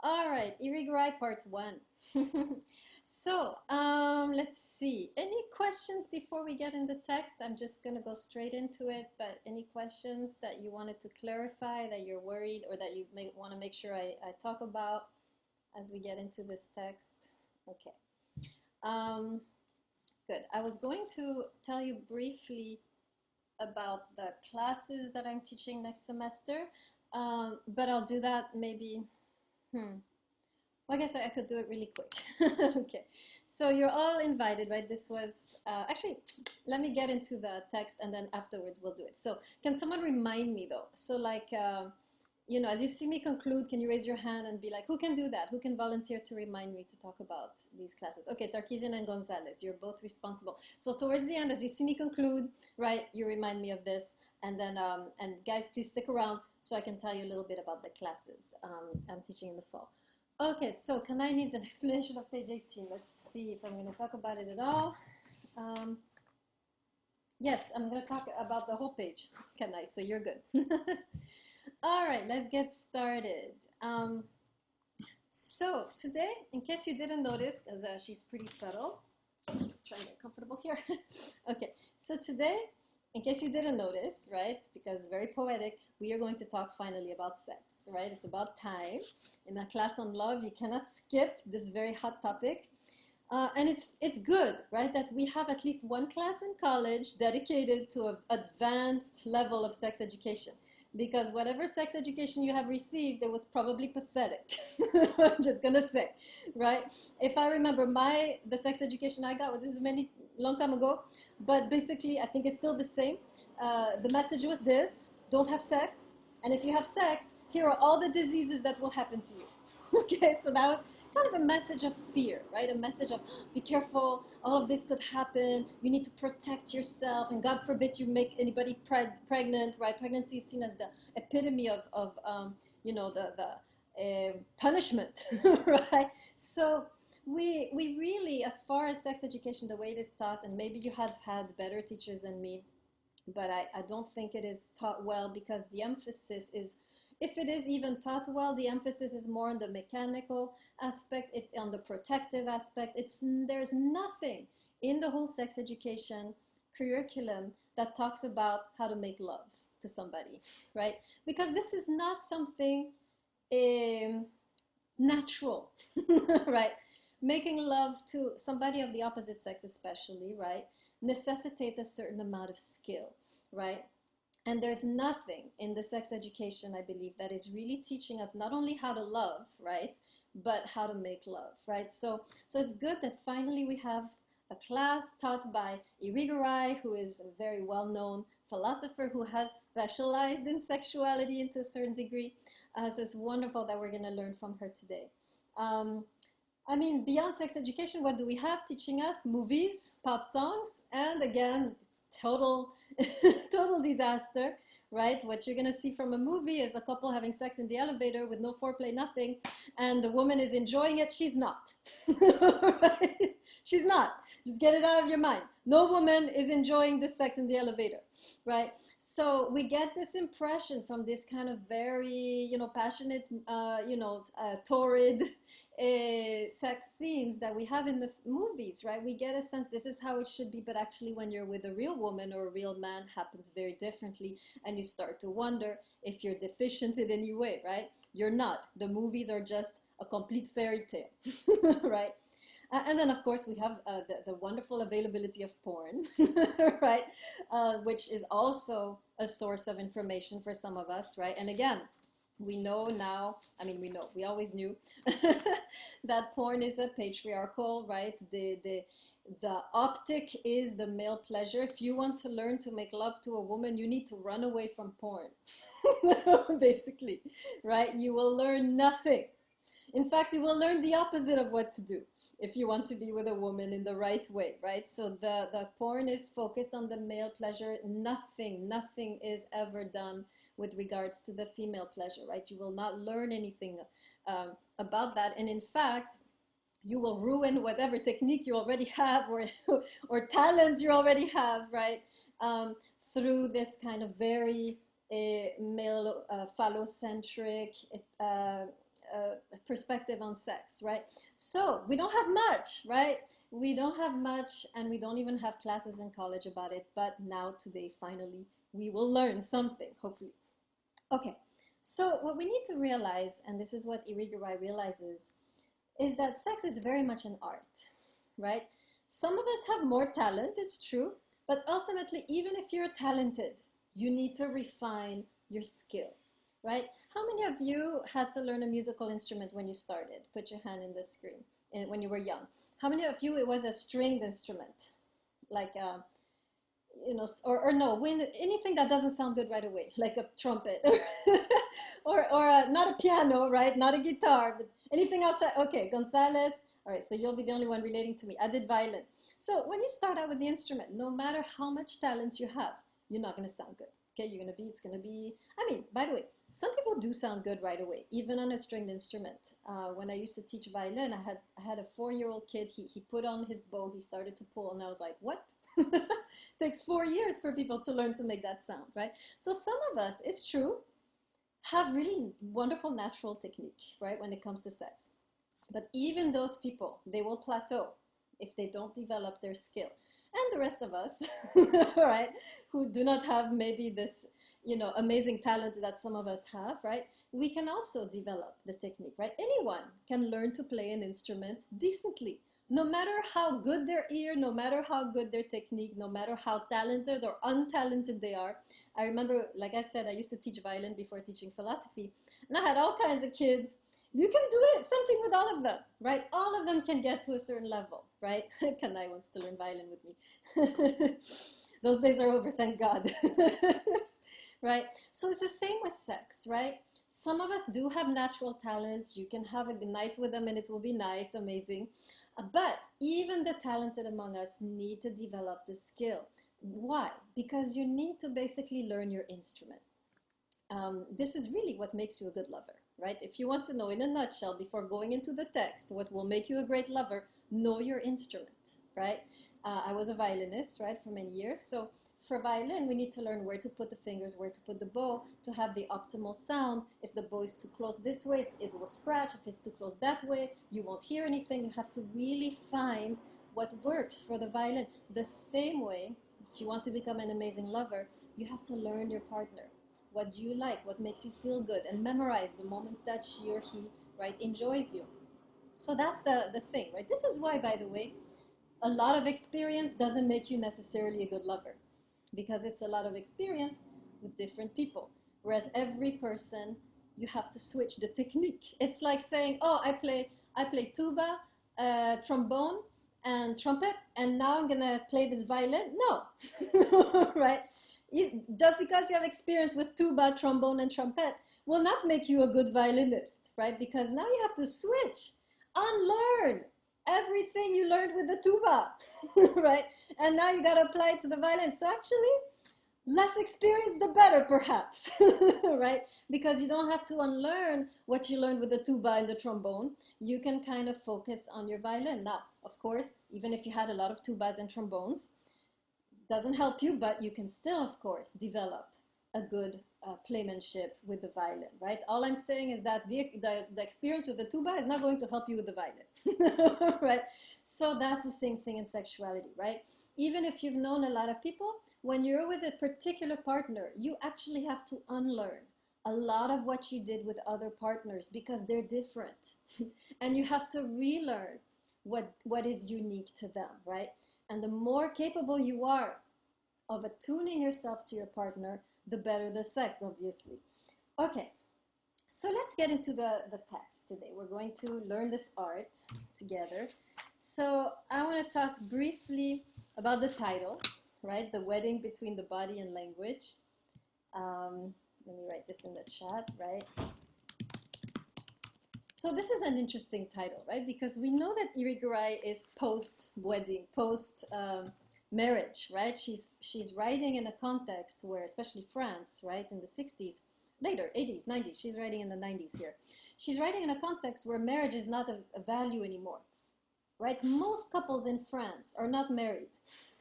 All right, Irigaray part one. So, let's see. Any questions before we get in the text? I'm just going to go straight into it, but any questions that you wanted to clarify, that you're worried, or that you may want to make sure I talk about as we get into this text? Okay. Um, Good. I was going to tell you briefly about the classes that I'm teaching next semester, but I'll do that maybe. Hmm. Well, I guess I could do it really quick. Okay, so you're all invited, right? This was actually, let me get into the text and then afterwards we'll do it. So, can someone remind me though? So, like, as you see me conclude, can you raise your hand and be like, who can do that? Who can volunteer to remind me to talk about these classes? Okay, Sarkeesian and Gonzalez, you're both responsible. So, towards the end, as you see me conclude, right, you remind me of this. And then, and guys, please stick around so I can tell you a little bit about the classes I'm teaching in the fall. Okay, so can I need an explanation of page 18? Let's see if I'm going to talk about it at all. Yes, I'm going to talk about the whole page. Can I? So you're good. All right, let's get started. So today, in case you didn't notice, because she's pretty subtle, trying to get comfortable here. Okay, so today, in case you didn't notice, right, because very poetic, we are going to talk finally about sex, right? It's about time. In a class on love, you cannot skip this very hot topic. And it's good, right, that we have at least one class in college dedicated to an advanced level of sex education. Because whatever sex education you have received, it was probably pathetic. I'm just gonna say, right? If I remember the sex education I got, well, this is long time ago, but basically I think it's still the same. The message was this: don't have sex, and if you have sex, here are all the diseases that will happen to you. Okay, so that was kind of a message of fear, right? A message of be careful, all of this could happen, you need to protect yourself, and God forbid you make anybody pregnant, right? Pregnancy is seen as the epitome of the punishment, right? So we really, as far as sex education, the way it is taught, and maybe you have had better teachers than me, but I don't think it is taught well, because the emphasis is, if it is even taught well, the emphasis is more on the mechanical aspect, it's on the protective aspect. There's nothing in the whole sex education curriculum that talks about how to make love to somebody, right? Because this is not something natural, right? Making love to somebody of the opposite sex, especially, right, necessitates a certain amount of skill, right? And there's nothing in the sex education, I believe, that is really teaching us not only how to love, right, but how to make love, right? So it's good that finally we have a class taught by Irigaray, who is a very well-known philosopher who has specialized in sexuality to a certain degree. So it's wonderful that we're going to learn from her today. I mean, beyond sex education, what do we have teaching us? Movies, pop songs, and again, it's total disaster, right? What you're gonna see from a movie is a couple having sex in the elevator with no foreplay, nothing, and the woman is enjoying it. She's not, right? She's not. Just get it out of your mind. No woman is enjoying the sex in the elevator, right? So we get this impression from this kind of very, passionate, torrid sex scenes that we have in the movies, right? We get a sense this is how it should be, but actually when you're with a real woman or a real man, happens very differently, and you start to wonder if you're deficient in any way, right? You're not. The movies are just a complete fairy tale, right? And then, of course, we have the wonderful availability of porn, right? Which is also a source of information for some of us, right? And again, we know now, we always knew that porn is a patriarchal, right? The optic is the male pleasure. If you want to learn to make love to a woman, you need to run away from porn, basically, right? You will learn nothing. In fact, you will learn the opposite of what to do if you want to be with a woman in the right way, right? So the porn is focused on the male pleasure. Nothing is ever done with regards to the female pleasure, right? You will not learn anything about that. And in fact, you will ruin whatever technique you already have or talent you already have, right? Through this kind of very male phallocentric perspective on sex, right? So we don't have much, right? We don't have much, and we don't even have classes in college about it. But now, today, finally, we will learn something, hopefully. Okay, so what we need to realize, and this is what Irigaray realizes, is that sex is very much an art, right? Some of us have more talent, it's true, but ultimately, even if you're talented, you need to refine your skill, right? How many of you had to learn a musical instrument when you started? Put your hand in the screen. When you were young. How many of you it was a stringed instrument? Like, or no, when anything that doesn't sound good right away, like a trumpet, or not a piano, right? Not a guitar, but anything outside. Okay, Gonzalez. All right, so you'll be the only one relating to me. I did violin. So when you start out with the instrument, no matter how much talent you have, you're not going to sound good. Okay, it's going to be, I mean, by the way, some people do sound good right away, even on a stringed instrument. When I used to teach violin, I had a 4-year-old kid. He put on his bow, he started to pull, and I was like, what? Takes 4 years for people to learn to make that sound, right? So some of us, it's true, have really wonderful natural technique, right, when it comes to sex. But even those people, they will plateau if they don't develop their skill. And the rest of us, right, who do not have maybe this, amazing talent that some of us have, right, we can also develop the technique, right? Anyone can learn to play an instrument decently, no matter how good their ear, no matter how good their technique, no matter how talented or untalented they are. I remember, like I said, I used to teach violin before teaching philosophy, and I had all kinds of kids. You can do it, something with all of them, right? All of them can get to a certain level, right? Kanai wants to learn violin with me. Those days are over, thank God. Right? So it's the same with sex, right? Some of us do have natural talents. You can have a night with them and it will be nice, amazing. But even the talented among us need to develop the skill. Why? Because you need to basically learn your instrument. This is really what makes you a good lover, right? If you want to know in a nutshell, before going into the text, what will make you a great lover, know your instrument, right? I was a violinist, right, for many years. So for violin, we need to learn where to put the fingers, where to put the bow, to have the optimal sound. If the bow is too close this way, it will scratch. If it's too close that way, you won't hear anything. You have to really find what works for the violin. The same way, if you want to become an amazing lover, you have to learn your partner. What do you like? What makes you feel good? And memorize the moments that she or he, right, enjoys you. So that's the thing, right? This is why, by the way, a lot of experience doesn't make you necessarily a good lover, because it's a lot of experience with different people. Whereas every person, you have to switch the technique. It's like saying, oh, I play tuba, trombone, and trumpet, and now I'm gonna play this violin. No, right? Just because you have experience with tuba, trombone, and trumpet will not make you a good violinist, right? Because now you have to switch, unlearn everything you learned with the tuba, right? And now you got to apply it to the violin. So actually, less experience, the better, perhaps, right? Because you don't have to unlearn what you learned with the tuba and the trombone. You can kind of focus on your violin. Now, of course, even if you had a lot of tubas and trombones, doesn't help you, but you can still, of course, develop a good playmanship with the violin, right? All I'm saying is that the experience with the tuba is not going to help you with the violin, right? So that's the same thing in sexuality, right? Even if you've known a lot of people, when you're with a particular partner, you actually have to unlearn a lot of what you did with other partners because they're different. And you have to relearn what is unique to them, right? And the more capable you are of attuning yourself to your partner, the better the sex, obviously. Okay, so let's get into the text today. We're going to learn this art together. So I want to talk briefly about the title, right? The wedding between the body and language. Let me write this in the chat, right? So this is an interesting title, right? Because we know that Irigaray is post-wedding, post-marriage, right? She's writing in a context where, especially France, right, in the 60s, later, 80s, 90s, she's writing in the 90s here. She's writing in a context where marriage is not a value anymore, right? Most couples in France are not married,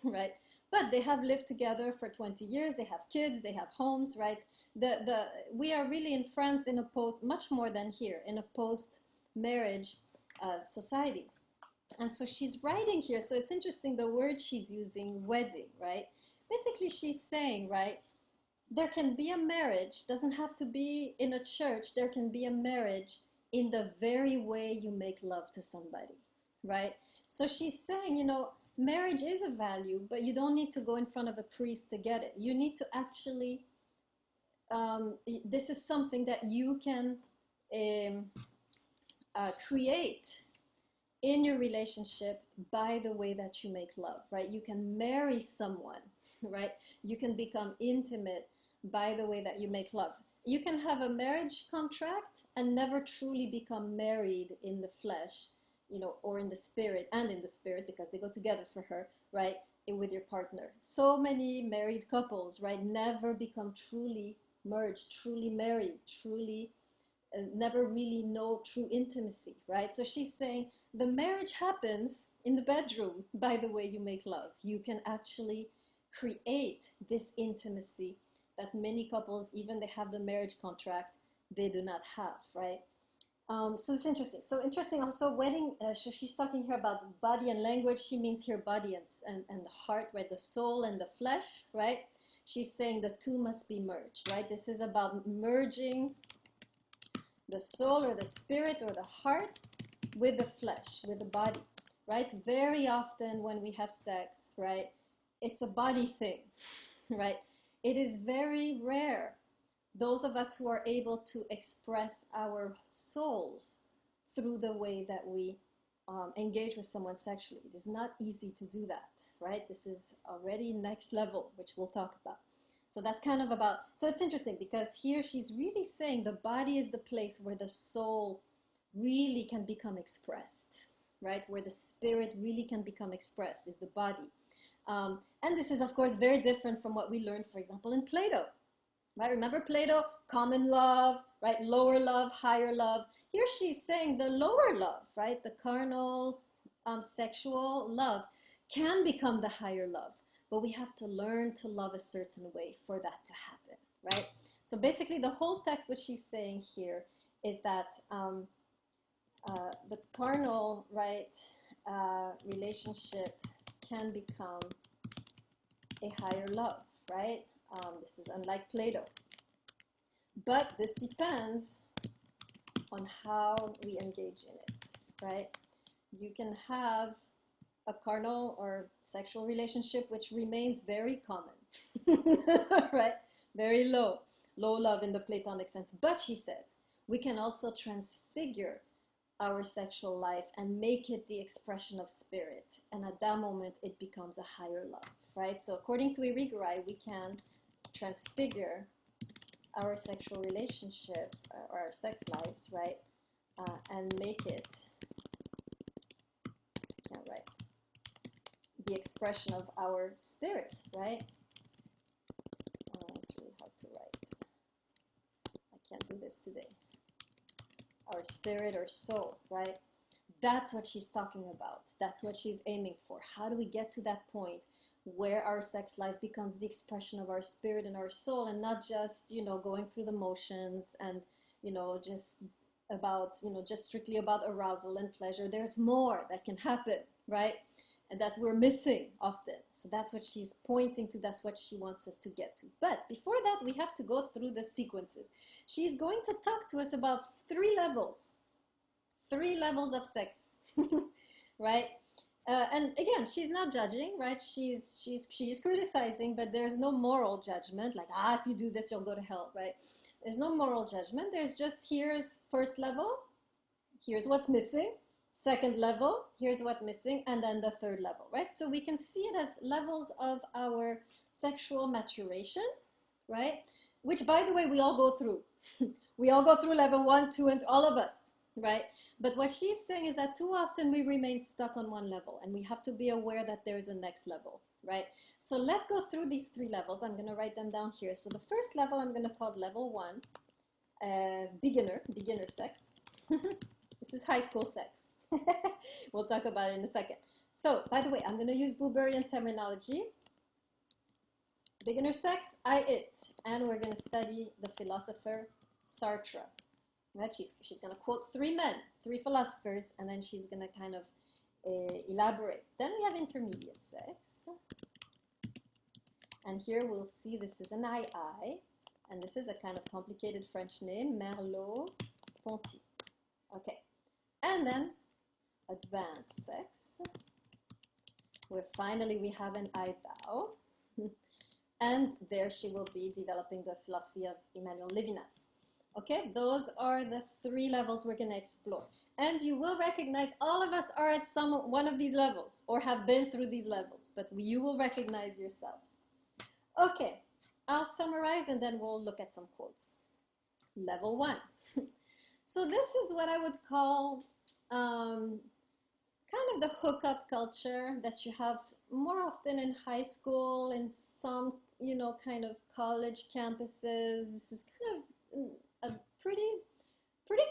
right? But they have lived together for 20 years, they have kids, they have homes, right? we are really in France in a post, much more than here, in a post-marriage society. And so she's writing here, so it's interesting the word she's using, wedding, right? Basically she's saying, right, there can be a marriage, doesn't have to be in a church, there can be a marriage in the very way you make love to somebody, right? So she's saying, you know, marriage is a value, but you don't need to go in front of a priest to get it. You need to actually, this is something that you can create in your relationship by the way that you make love, right? You can marry someone, right? You can become intimate by the way that you make love. You can have a marriage contract and never truly become married in the flesh, you know, or in the spirit, and in the spirit, because they go together for her, right, with your partner. So many married couples, right, never become truly merged, truly married, truly never really know true intimacy, right? So she's saying the marriage happens in the bedroom by the way you make love. You can actually create this intimacy that many couples, even they have the marriage contract, they do not have, right? So it's interesting. So interesting also, wedding, so she's talking here about body and language. She means here body and the heart, right? The soul and the flesh, right? She's saying the two must be merged, right? This is about merging the soul or the spirit or the heart with the flesh, with the body, right? Very often when we have sex, right, it's a body thing, right? It is very rare, those of us who are able to express our souls through the way that we engage with someone sexually. It is not easy to do that, right? This is already next level, which we'll talk about. So that's kind of about, so it's interesting because here she's really saying the body is the place where the soul really can become expressed, right? Where the spirit really can become expressed is the body. And this is, of course, very different from what we learned, for example, in Plato, right? Remember Plato, common love, right? Lower love, higher love. Here she's saying the lower love, right? The carnal, sexual love can become the higher love. But we have to learn to love a certain way for that to happen, right? So basically the whole text, what she's saying here is that the carnal, right, relationship can become a higher love, right? This is unlike Plato. But this depends on how we engage in it, right? You can have a carnal or sexual relationship which remains very common, right? Very low love in the Platonic sense. But she says, we can also transfigure our sexual life and make it the expression of spirit. And at that moment, it becomes a higher love, right? So according to Irigaray, we can transfigure our sexual relationship or our sex lives, right? And make it, right, the expression of our spirit, right? It's really hard to write. I can't do this today. Our spirit or soul, right? That's what she's talking about. That's what she's aiming for. How do we get to that point where our sex life becomes the expression of our spirit and our soul, and not just, you know, going through the motions and, you know, just about, you know, just strictly about arousal and pleasure. There's more that can happen, right? And that we're missing often. So that's what she's pointing to. That's what she wants us to get to. But before that, we have to go through the sequences. She's going to talk to us about three levels of sex, right? And again, she's not judging, right? She's criticizing, but there's no moral judgment. Like, if you do this, you'll go to hell, right? There's no moral judgment. There's just, here's first level, here's what's missing. Second level, here's what's missing, and then the third level, right? So we can see it as levels of our sexual maturation, right? Which, by the way, we all go through. We all go through level 1, 2, and all of us, right? But what she's saying is that too often we remain stuck on one level, and we have to be aware that there's a next level, right? So let's go through these three levels. I'm going to write them down here. So the first level I'm going to call level 1, beginner sex. This is high school sex. We'll talk about it in a second. So, by the way, I'm going to use Buberian terminology. Beginner sex, I, it. And we're going to study the philosopher Sartre. Right? She's going to quote three men, three philosophers, and then she's going to kind of elaborate. Then we have intermediate sex. And here we'll see this is an I, and this is a kind of complicated French name, Merleau-Ponty. Okay. And then advanced sex, where finally we have an I, thou. And there she will be developing the philosophy of Emmanuel Levinas. Okay, those are the three levels we're going to explore. And you will recognize all of us are at one of these levels or have been through these levels, but you will recognize yourselves. Okay, I'll summarize and then we'll look at some quotes. Level 1. So this is what I would call kind of the hookup culture that you have more often in high school, in some, you know, kind of college campuses. This is kind of a pretty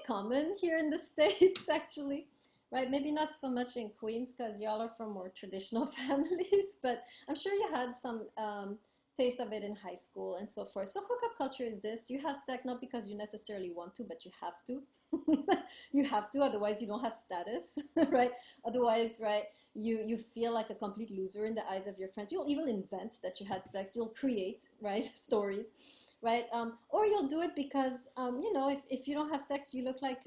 common here in the States, actually, right? Maybe not so much in Queens because y'all are from more traditional families, but I'm sure you had some taste of it in high school and so forth. So hookup culture is this: you have sex not because you necessarily want to, but you have to. You have to, otherwise you don't have status, right? Otherwise, right, you feel like a complete loser in the eyes of your friends. You'll even invent that you had sex. You'll create, right, stories, right? Or you'll do it because, you know, if you don't have sex, you look like,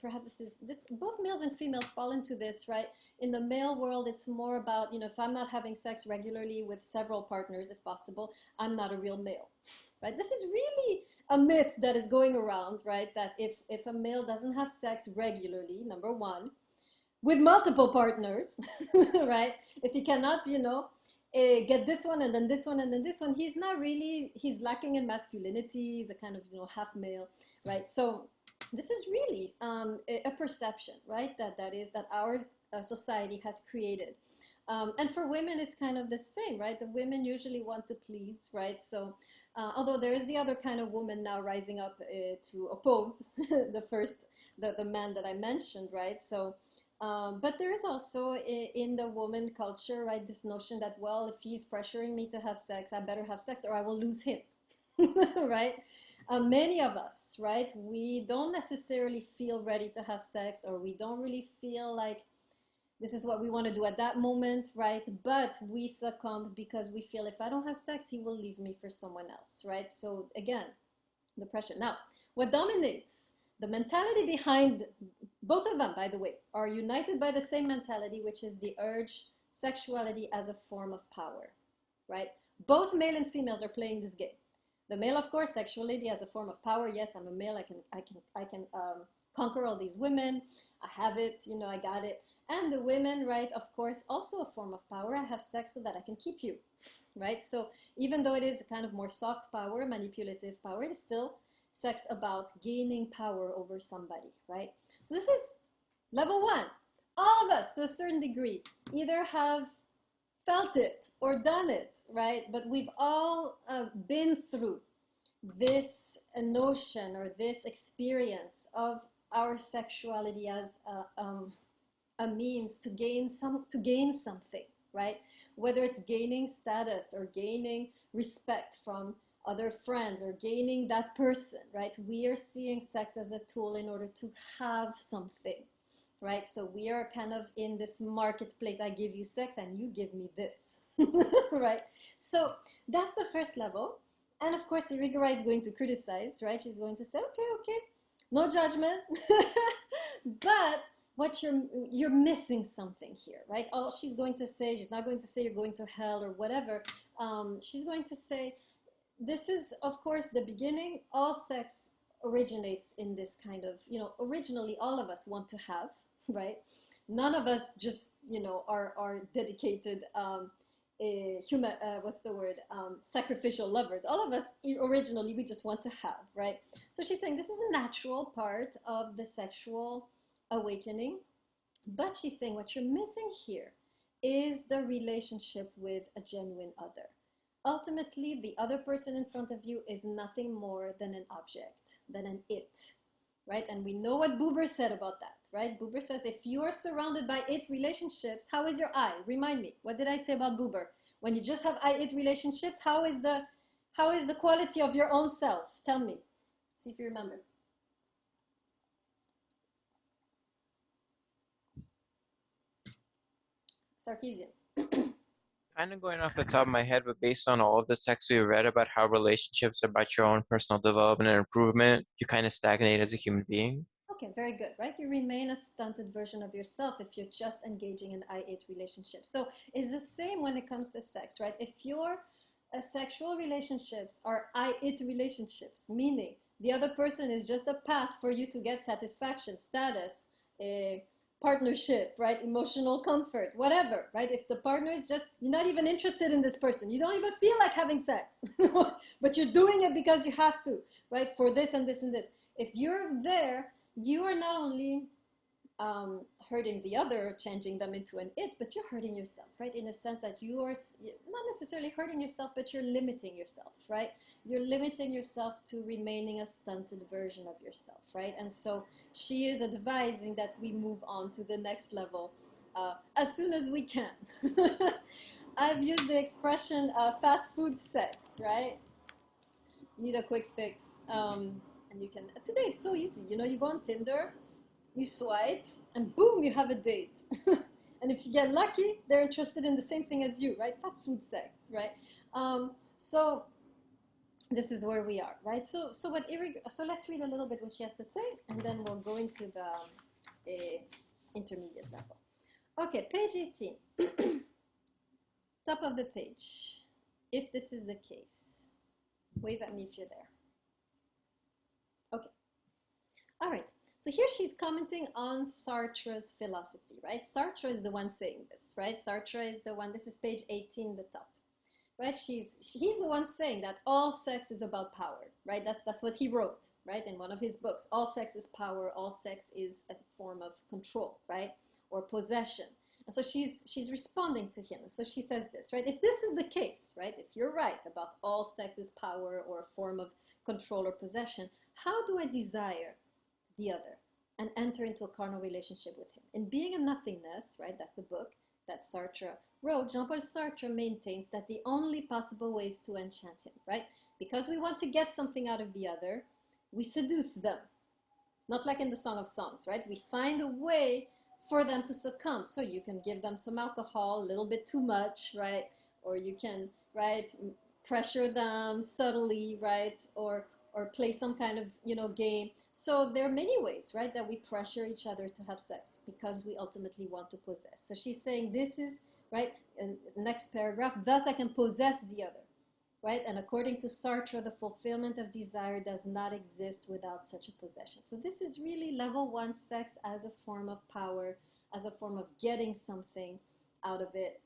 perhaps both males and females fall into this, right? In the male world, it's more about, you know, if I'm not having sex regularly with several partners, if possible, I'm not a real male, right? This is really a myth that is going around, right? That if a male doesn't have sex regularly, number one, with multiple partners, right? If he cannot, you know, get this one and then this one and then this one, he's not really, he's lacking in masculinity. He's a kind of, you know, half male, right? So this is really a perception, right? That our society has created. And for women, it's kind of the same, right? The women usually want to please, right? So although there is the other kind of woman now rising up to oppose the man that I mentioned, right? So, but there is also in the woman culture, right, this notion that, well, if he's pressuring me to have sex, I better have sex or I will lose him, right? Many of us, right, we don't necessarily feel ready to have sex, or we don't really feel like this is what we want to do at that moment, right? But we succumb because we feel if I don't have sex, he will leave me for someone else, right? So again, the pressure. Now, what dominates? The mentality behind both of them, by the way, are united by the same mentality, which is the urge, sexuality as a form of power, right? Both male and females are playing this game. The male, of course, sexuality as a form of power. Yes, I'm a male. I can conquer all these women. I have it. You know, I got it. And the women, right, of course, also a form of power. I have sex so that I can keep you, right? So even though it is a kind of more soft power, manipulative power, it is still sex about gaining power over somebody, right? So this is level 1. All of us, to a certain degree, either have felt it or done it, right? But we've all been through this notion or this experience of our sexuality as a means to gain something, right? Whether it's gaining status or gaining respect from other friends or gaining that person, right? We are seeing sex as a tool in order to have something, right? So we are kind of in this marketplace. I give you sex and you give me this, right? So that's the first level. And of course, Irigaray is going to criticize, right? She's going to say, okay, no judgment, but what you're missing something here, right? All she's going to say, she's not going to say you're going to hell or whatever. She's going to say, this is, of course, the beginning. All sex originates in this kind of, you know, originally all of us want to have, right? None of us just, you know, are dedicated human, sacrificial lovers. All of us originally, we just want to have, right? So she's saying this is a natural part of the sexual awakening, but she's saying what you're missing here is the relationship with a genuine other. Ultimately, the other person in front of you is nothing more than an object, than an it, right? And we know what Buber said about that, right? Buber says, if you are surrounded by it relationships, how is your I? Remind me, what did I say about Buber? When you just have I it relationships, how is the quality of your own self? Tell me. See if you remember. Sarkeesian. Kind of going off the top of my head, but based on all of the texts we read about how relationships are about your own personal development and improvement, you kind of stagnate as a human being. Okay, very good, right? You remain a stunted version of yourself if you're just engaging in I-it relationships. So it's the same when it comes to sex, right? If your sexual relationships are I-it relationships, meaning the other person is just a path for you to get satisfaction, status, partnership, right? Emotional comfort, whatever, right? If the partner is just, you're not even interested in this person, you don't even feel like having sex, but you're doing it because you have to, right? For this and this and this. If you're there, you are not only hurting the other, changing them into an it, but you're hurting yourself, right? In a sense that you are not necessarily hurting yourself, but you're limiting yourself, right? You're limiting yourself to remaining a stunted version of yourself, right? And so she is advising that we move on to the next level as soon as we can. I've used the expression fast food sex, right? You need a quick fix. And you can, today it's so easy, you know, you go on Tinder, you swipe, and boom, you have a date. And if you get lucky, they're interested in the same thing as you, right? Fast food sex, right? So this is where we are, right? So let's read a little bit what she has to say, and then we'll go into the intermediate level. Okay, page 18. Top of the page. If this is the case, wave at me if you're there. Okay. All right. So here she's commenting on Sartre's philosophy, right? Sartre is the one saying this, right? Sartre is the one, this is page 18, the top, right? He's the one saying that all sex is about power, right? That's what he wrote, right? In one of his books, all sex is power, all sex is a form of control, right? Or possession. And so she's responding to him. And so she says this, right? If this is the case, right? If you're right about all sex is power or a form of control or possession, how do I desire the other and enter into a carnal relationship with him? In Being a Nothingness, right, that's the book that Sartre wrote, Jean-Paul Sartre maintains that the only possible ways to enchant him, right, because we want to get something out of the other, we seduce them. Not like in the Song of Songs, right? We find a way for them to succumb. So you can give them some alcohol, a little bit too much, right? Or you can, right, pressure them subtly, right? Or play some kind of, you know, game. So there are many ways, right, that we pressure each other to have sex because we ultimately want to possess. So she's saying this is, right, in the next paragraph, thus I can possess the other, right? And according to Sartre, the fulfillment of desire does not exist without such a possession. So this is really level one, sex as a form of power, as a form of getting something out of it,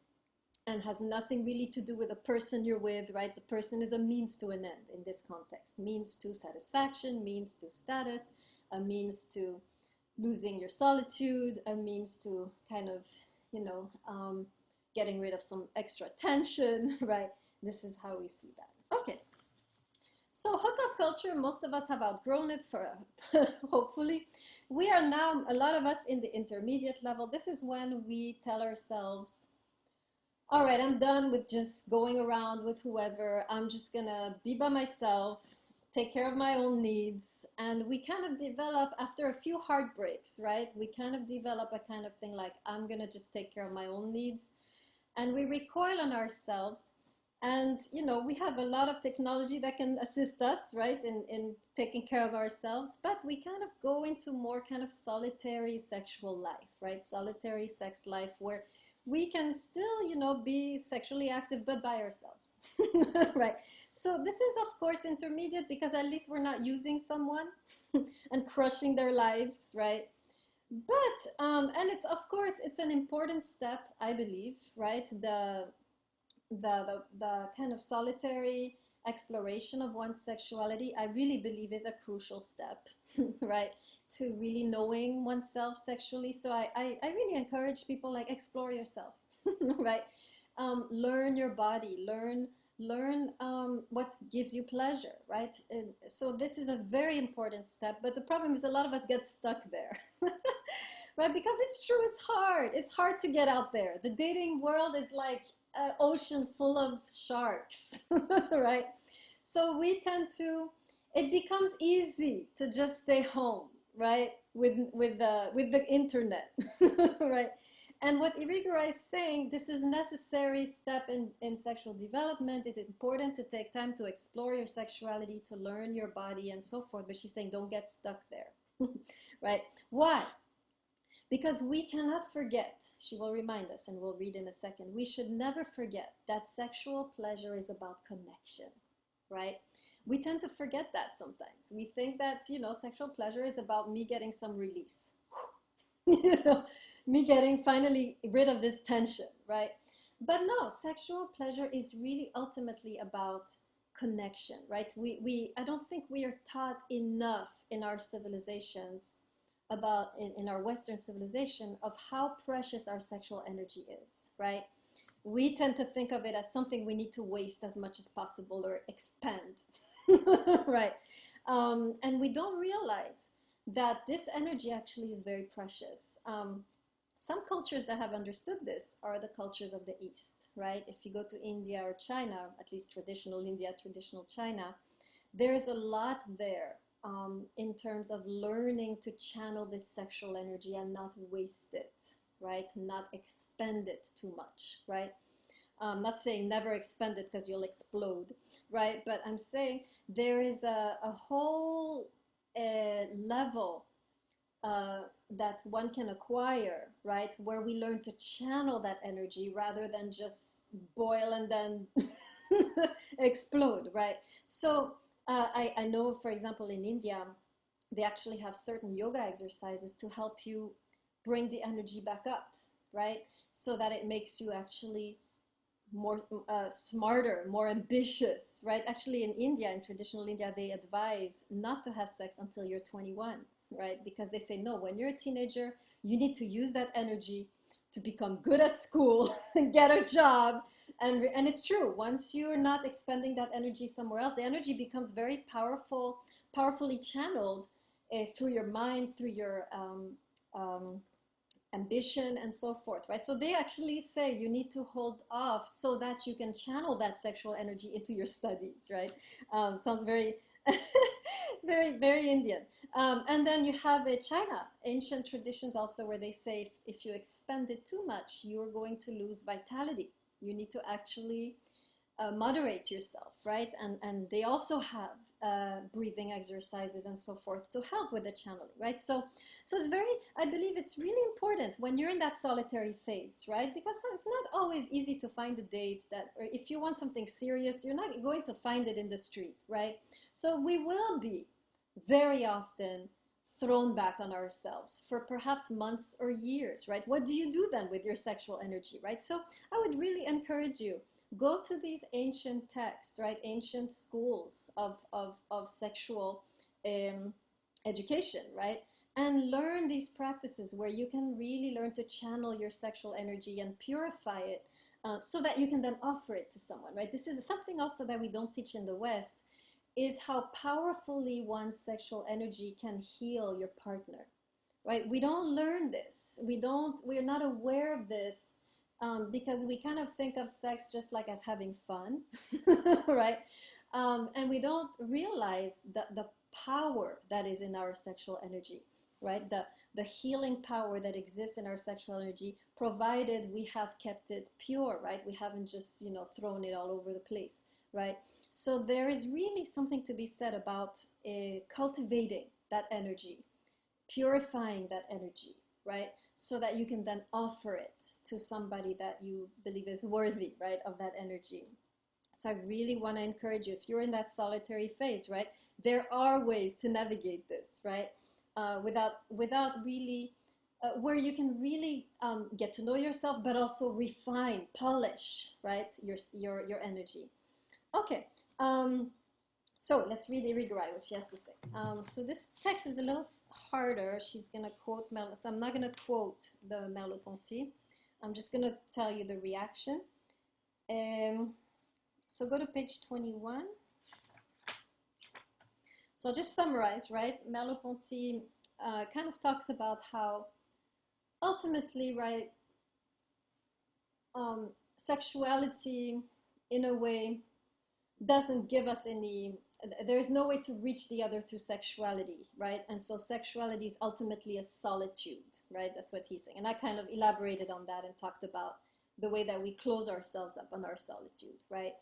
and has nothing really to do with the person you're with, right? The person is a means to an end in this context. Means to satisfaction, means to status, a means to losing your solitude, a means to kind of, you know, getting rid of some extra tension, right? This is how we see that. Okay. So hookup culture, most of us have outgrown it for, hopefully. We are now, a lot of us in the intermediate level. This is when we tell ourselves, all right, I'm done with just going around with whoever. I'm just gonna be by myself, take care of my own needs. And we kind of develop, after a few heartbreaks, right? We kind of develop a kind of thing like, I'm gonna just take care of my own needs. And we recoil on ourselves. And, you know, we have a lot of technology that can assist us, right, in taking care of ourselves. But we kind of go into more kind of solitary sexual life, right? Solitary sex life where we can still, you know, be sexually active, but by ourselves, right? So this is, of course, intermediate because at least we're not using someone and crushing their lives, right? But, and it's, of course, it's an important step, I believe, right? The kind of solitary exploration of one's sexuality, I really believe is a crucial step, right? To really knowing oneself sexually. So I really encourage people, like, explore yourself, right? Learn your body, learn what gives you pleasure, right? And so this is a very important step, but the problem is a lot of us get stuck there. Right? Because it's true, it's hard to get out there. The dating world is like ocean full of sharks, right? So we tend to, it becomes easy to just stay home, right? With the internet, right? And what Irigaray is saying, this is a necessary step in sexual development. It's important to take time to explore your sexuality, to learn your body and so forth. But she's saying, don't get stuck there, right? Why? Because we cannot forget, she will remind us, and we'll read in a second, we should never forget that sexual pleasure is about connection, right? We tend to forget that sometimes. We think that, sexual pleasure is about me getting some release. Me getting finally rid of this tension, right? But no, sexual pleasure is really ultimately about connection, right? I don't think we are taught enough in our civilizations about in our Western civilization of how precious our sexual energy is, right? We tend to think of it as something we need to waste as much as possible or expend, right? And we don't realize that this energy actually is very precious. Some cultures that have understood this are the cultures of the East, right? If you go to India or China, at least traditional India, traditional China, there's a lot there in terms of learning to channel this sexual energy and not waste it, right? Not expend it too much, right? I'm not saying never expend it because you'll explode, right? But I'm saying there is a whole level that one can acquire, right? Where we learn to channel that energy rather than just boil and then explode, right? So I know, for example, in India, they actually have certain yoga exercises to help you bring the energy back up, right? So that it makes you actually more smarter, more ambitious, right? Actually, in India, in traditional India, they advise not to have sex until you're 21, right? Because they say, no, when you're a teenager, you need to use that energy to become good at school and get a job. And it's true. Once you're not expending that energy somewhere else, the energy becomes very powerful, powerfully channeled through your mind, through your ambition and so forth, right? So they actually say you need to hold off so that you can channel that sexual energy into your studies, right? Sounds very, very, very Indian. And then you have China, ancient traditions also where they say if you expend it too much, you're going to lose vitality. You need to actually moderate yourself, right? And they also have breathing exercises and so forth to help with the channeling, right? So it's very, I believe it's really important when you're in that solitary phase, right? Because it's not always easy to find a date that, or if you want something serious, you're not going to find it in the street, right? So we will be very often thrown back on ourselves for perhaps months or years, right? What do you do then with your sexual energy, right? So I would really encourage you, go to these ancient texts, right? Ancient schools of sexual education, right? And learn these practices where you can really learn to channel your sexual energy and purify it so that you can then offer it to someone, right? This is something also that we don't teach in the West, is how powerfully one's sexual energy can heal your partner, right? We don't learn this. We're not aware of this because we kind of think of sex just like as having fun, right? And we don't realize the power that is in our sexual energy, right? The healing power that exists in our sexual energy, provided we have kept it pure, right? We haven't just, thrown it all over the place, right? So there is really something to be said about cultivating that energy, purifying that energy, right? So that you can then offer it to somebody that you believe is worthy, right, of that energy. So I really want to encourage you, if you're in that solitary phase, right, there are ways to navigate this, right, without really, where you can really get to know yourself, but also refine, polish, right, your energy. Okay, so let's read Irigaray, what she has to say. So this text is a little harder. She's going to quote so I'm not going to quote the Merleau-Ponty. I'm just going to tell you the reaction. So go to page 21. So I'll just summarize, right? Merleau-Ponty kind of talks about how ultimately, right, sexuality, in a way, doesn't give us any, there's no way to reach the other through sexuality, right? And so sexuality is ultimately a solitude, right? That's what he's saying. And I kind of elaborated on that and talked about the way that we close ourselves up on our solitude, right?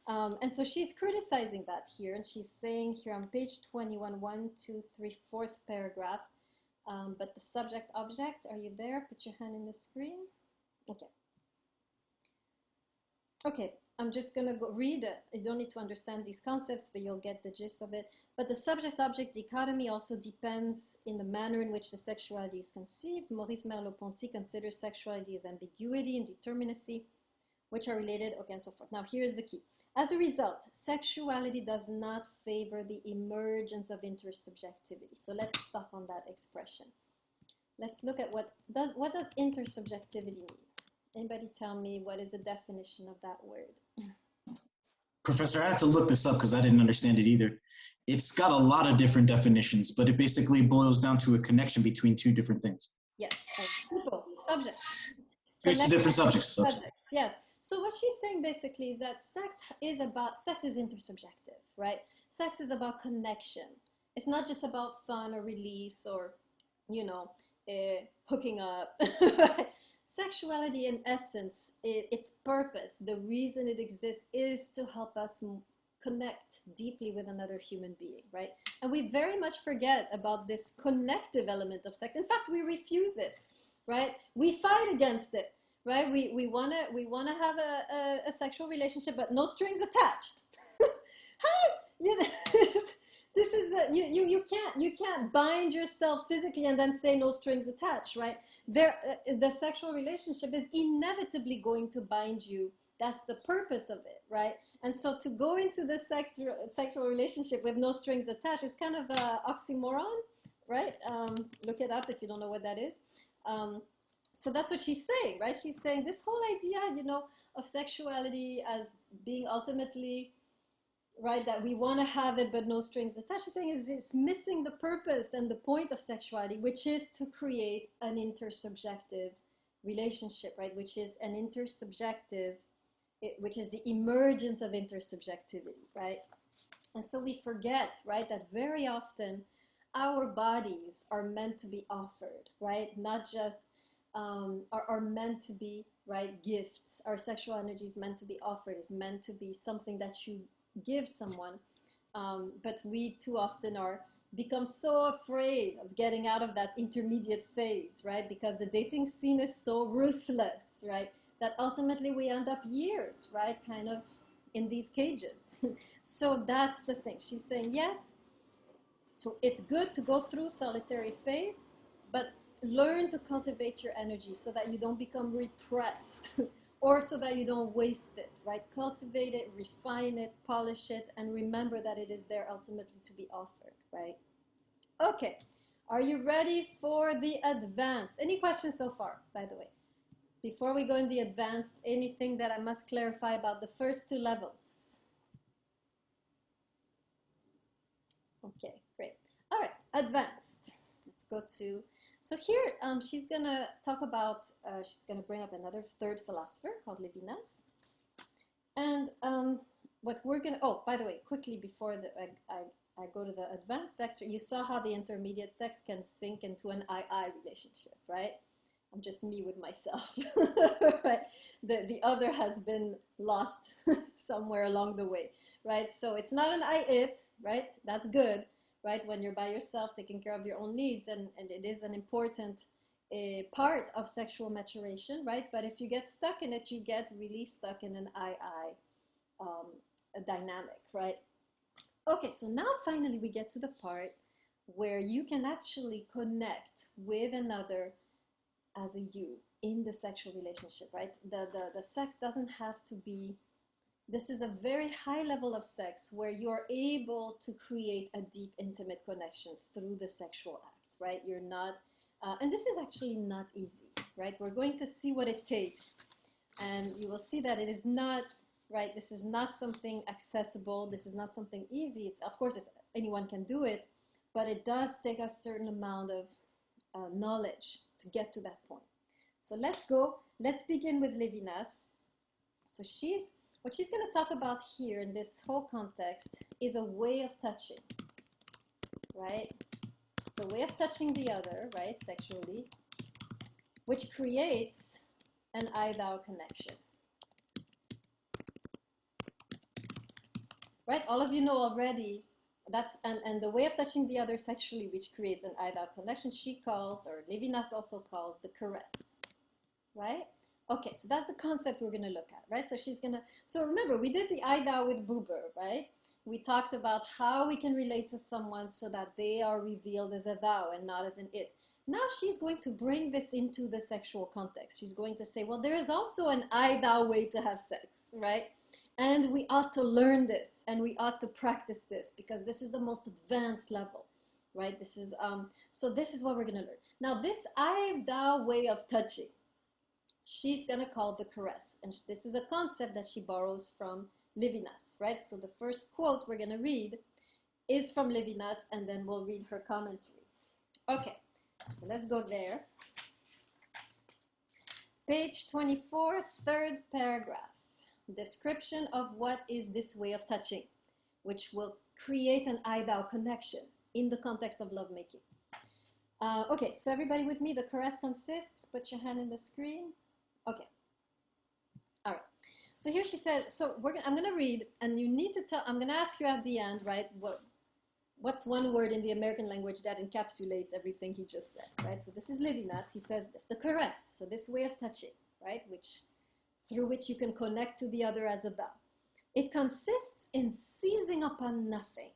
And so she's criticizing that here, and she's saying here on page 21, 1, 2, 3, fourth paragraph, but the subject object, are you there? Put your hand in the screen. Okay. Okay, I'm just going to go read it. You don't need to understand these concepts, but you'll get the gist of it. But the subject-object dichotomy also depends in the manner in which the sexuality is conceived. Maurice Merleau-Ponty considers sexuality as ambiguity and determinacy, which are related, okay, and so forth. Now, here's the key. As a result, sexuality does not favor the emergence of intersubjectivity. So let's stop on that expression. Let's look at what does intersubjectivity mean? Anybody tell me what is the definition of that word? Professor, I had to look this up because I didn't understand it either. It's got a lot of different definitions, but it basically boils down to a connection between two different things. Yes, people, subjects. It's different subjects. Yes. So what she's saying basically is that sex is intersubjective, right? Sex is about connection. It's not just about fun or release or, you know, hooking up, right? Sexuality, in essence, its purpose, the reason it exists, is to help us connect deeply with another human being, right? And we very much forget about this connective element of sex. In fact, we refuse it, right? We fight against it, right? We wanna have a sexual relationship, but no strings attached. How? You know, this is you can't bind yourself physically and then say no strings attached, right? The sexual relationship is inevitably going to bind you. That's the purpose of it, right? And so to go into the sexual relationship with no strings attached is kind of an oxymoron, right? Look it up if you don't know what that is. So that's what she's saying, right? She's saying this whole idea, you know, of sexuality as being ultimately, right, that we want to have it but no strings attached. She's saying is it's missing the purpose and the point of sexuality, which is to create an intersubjective relationship, right? Which is an intersubjective, which is the emergence of intersubjectivity, right? And so we forget, right, that very often our bodies are meant to be offered, right? Not just are meant to be, right, gifts. Our sexual energy is meant to be offered, is meant to be something that you give someone, but we too often become so afraid of getting out of that intermediate phase, right? Because the dating scene is so ruthless, right? That ultimately we end up years, right? Kind of in these cages. So that's the thing. She's saying, yes, so it's good to go through solitary phase, but learn to cultivate your energy so that you don't become repressed or so that you don't waste it, right? Cultivate it, refine it, polish it, and remember that it is there ultimately to be offered, right? Okay, are you ready for the advanced? Any questions so far, by the way? Before we go in the advanced, anything that I must clarify about the first two levels? Okay, great. All right, advanced. Let's go to, so here she's going to talk about, she's going to bring up another third philosopher called Levinas. And what we're going to, oh, by the way, quickly before I go to the advanced sex, you saw how the intermediate sex can sink into an I-I relationship, right? I'm just me with myself, right? The other has been lost somewhere along the way, right? So it's not an I-it, right? That's good, right? When you're by yourself, taking care of your own needs, and it is an important part of sexual maturation, right? But if you get stuck in it, you get really stuck in an I-I dynamic, right? Okay, so now finally we get to the part where you can actually connect with another as a you in the sexual relationship, right? The sex doesn't have to be, this is a very high level of sex where you're able to create a deep, intimate connection through the sexual act, right? You're not, and this is actually not easy, right? We're going to see what it takes, and you will see that it is not, right? This is not something accessible. This is not something easy. It's, of course, anyone can do it, but it does take a certain amount of knowledge to get to that point. So let's go. Let's begin with Levinas. So what she's going to talk about here in this whole context is a way of touching, right? It's a way of touching the other, right, sexually, which creates an I-thou connection. Right? All of you know already that's and the way of touching the other sexually, which creates an I-thou connection, she calls, or Levinas also calls, the caress. Right? Okay, so that's the concept we're gonna look at, right? So remember, we did the I-thou with Buber, right? We talked about how we can relate to someone so that they are revealed as a thou and not as an it. Now she's going to bring this into the sexual context. She's going to say, well, there is also an I-thou way to have sex, right? And we ought to learn this, and we ought to practice this, because this is the most advanced level, right? So this is what we're going to learn. Now, this I-thou way of touching, she's going to call the caress. And this is a concept that she borrows from Levinas, right? So the first quote we're going to read is from Levinas, and then we'll read her commentary. Okay, so let's go there. Page 24, third paragraph. Description of what is this way of touching, which will create an I-thou connection in the context of lovemaking. Okay, so everybody with me, the caress consists, put your hand in the screen. Okay, all right. So here she says, I'm going to read, and you need to tell, I'm going to ask you at the end, right, what's one word in the American language that encapsulates everything he just said, right? So this is Levinas, he says this, the caress, so this way of touching, right, through which you can connect to the other as a thou. It consists in seizing upon nothing,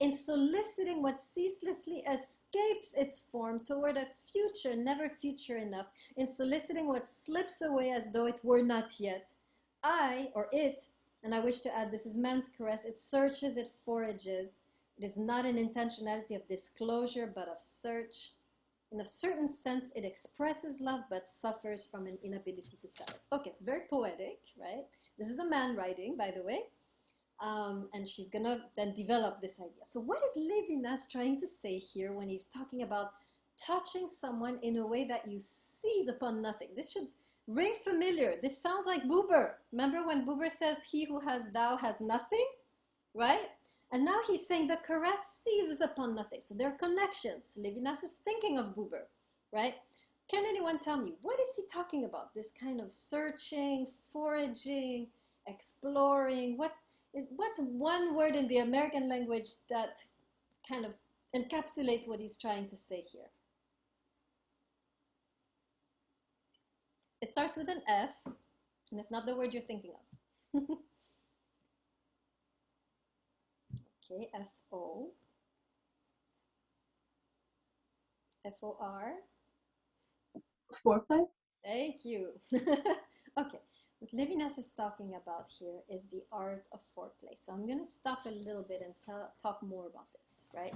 in soliciting what ceaselessly escapes its form toward a future, never future enough, in soliciting what slips away as though it were not yet. I, or it, and I wish to add this is man's caress, it searches, it forages. It is not an intentionality of disclosure, but of search. In a certain sense, it expresses love, but suffers from an inability to tell it. Okay, it's very poetic, right? This is a man writing, by the way. And she's going to then develop this idea. So what is Levinas trying to say here when he's talking about touching someone in a way that you seize upon nothing? This should ring familiar. This sounds like Buber. Remember when Buber says, he who has thou has nothing, right? And now he's saying the caress seizes upon nothing. So there are connections. Levinas is thinking of Buber, right? Can anyone tell me, what is he talking about? This kind of searching, foraging, exploring. What one word in the American language that kind of encapsulates what he's trying to say here? It starts with an F, and it's not the word you're thinking of. Okay, F-O. F-O-R. Foreplay? Thank you. Okay, what Levinas is talking about here is the art of foreplay. So I'm going to stop a little bit and talk more about this, right?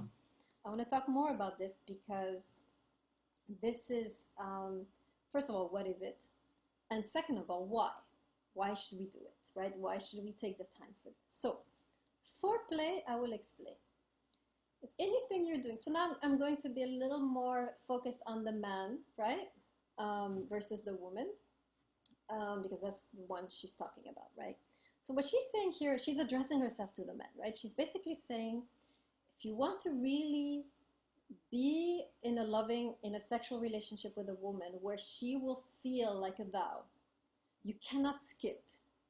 I want to talk more about this because this is, first of all, what is it? And second of all, why? Why should we do it, right? Why should we take the time for this? So, foreplay, I will explain. It's anything you're doing. So now I'm going to be a little more focused on the man, right? Versus the woman, because that's the one she's talking about, right? So what she's saying here, she's addressing herself to the man, right? She's basically saying, if you want to really be in a sexual relationship with a woman where she will feel like a thou, you cannot skip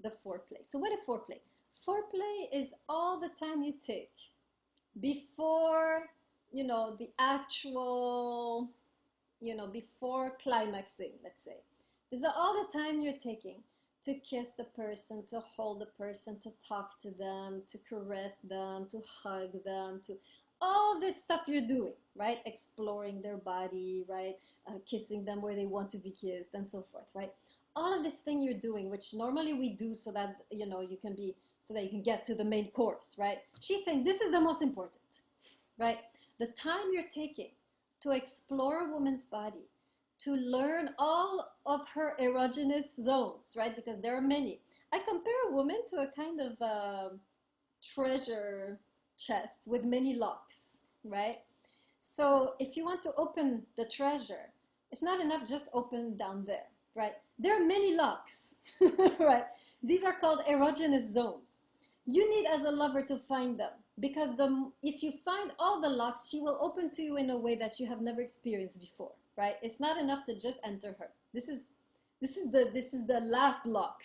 the foreplay. So what is foreplay? Foreplay is all the time you take before, the actual, before climaxing, let's say. This is all the time you're taking to kiss the person, to hold the person, to talk to them, to caress them, to hug them, to all this stuff you're doing, right? Exploring their body, right? Kissing them where they want to be kissed, and so forth, right? All of this thing you're doing, which normally we do so that, so that you can get to the main course, right? She's saying this is the most important, right? The time you're taking to explore a woman's body, to learn all of her erogenous zones, right? Because there are many. I compare a woman to a kind of treasure chest with many locks, right? So if you want to open the treasure, it's not enough just open down there. right? There are many locks, right? These are called erogenous zones. You need as a lover to find them, because if you find all the locks, she will open to you in a way that you have never experienced before, right? It's not enough to just enter her. This is the last lock,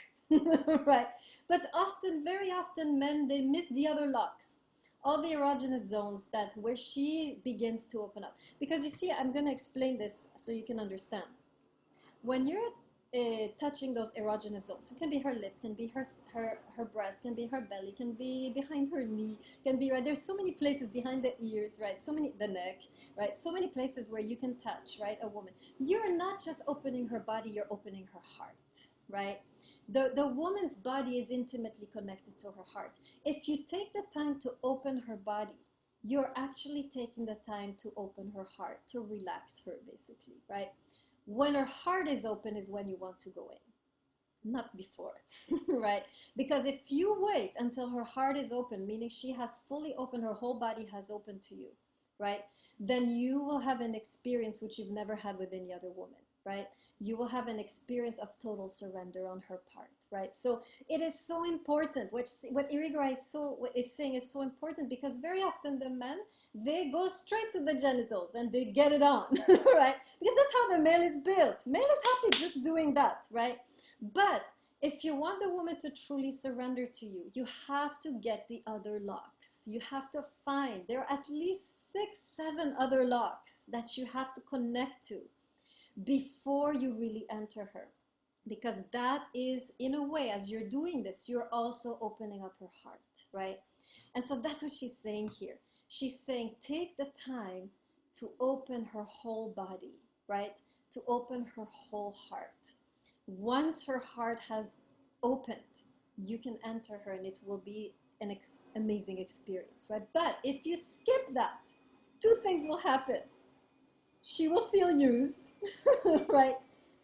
right? But often, very often, men, they miss the other locks, all the erogenous zones that where she begins to open up. Because you see, I'm going to explain this so you can understand. When you're touching those erogenous zones, it can be her lips, can be her breast, can be her belly, can be behind her knee, can be, right, there's so many places behind the ears, right, so many, the neck, right, so many places where you can touch, right, a woman. You're not just opening her body, you're opening her heart, right? The woman's body is intimately connected to her heart. If you take the time to open her body, you're actually taking the time to open her heart, to relax her, basically, right? When her heart is open is when you want to go in, not before, right? Because if you wait until her heart is open, meaning she has fully opened, her whole body has opened to you, right? Then you will have an experience which you've never had with any other woman, right? You will have an experience of total surrender on her part, right? So it is so important. What Irigaray is saying is so important, because very often the men, they go straight to the genitals and they get it on, right? Because that's how the male is built. Male is happy just doing that, right? But if you want the woman to truly surrender to you, you have to get the other locks. You have to find, there are at least 6, 7 other locks that you have to connect to before you really enter her. Because that is, in a way, as you're doing this, you're also opening up her heart, right? And so that's what she's saying here. She's saying, take the time to open her whole body, right? To open her whole heart. Once her heart has opened, you can enter her and it will be an amazing experience, right? But if you skip that, 2 things will happen. She will feel used, right?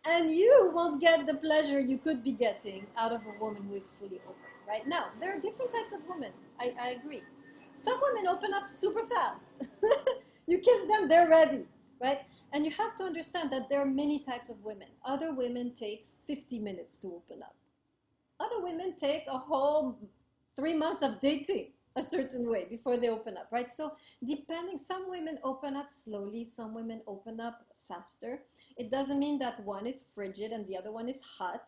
And you won't get the pleasure you could be getting out of a woman who is fully open, right? Now, there are different types of women. I agree. Some women open up super fast. You kiss them, they're ready, right? And you have to understand that there are many types of women. Other women take 50 minutes to open up. Other women take a whole 3 months of dating a certain way before they open up, right? So depending, some women open up slowly, some women open up faster. It doesn't mean that one is frigid and the other one is hot,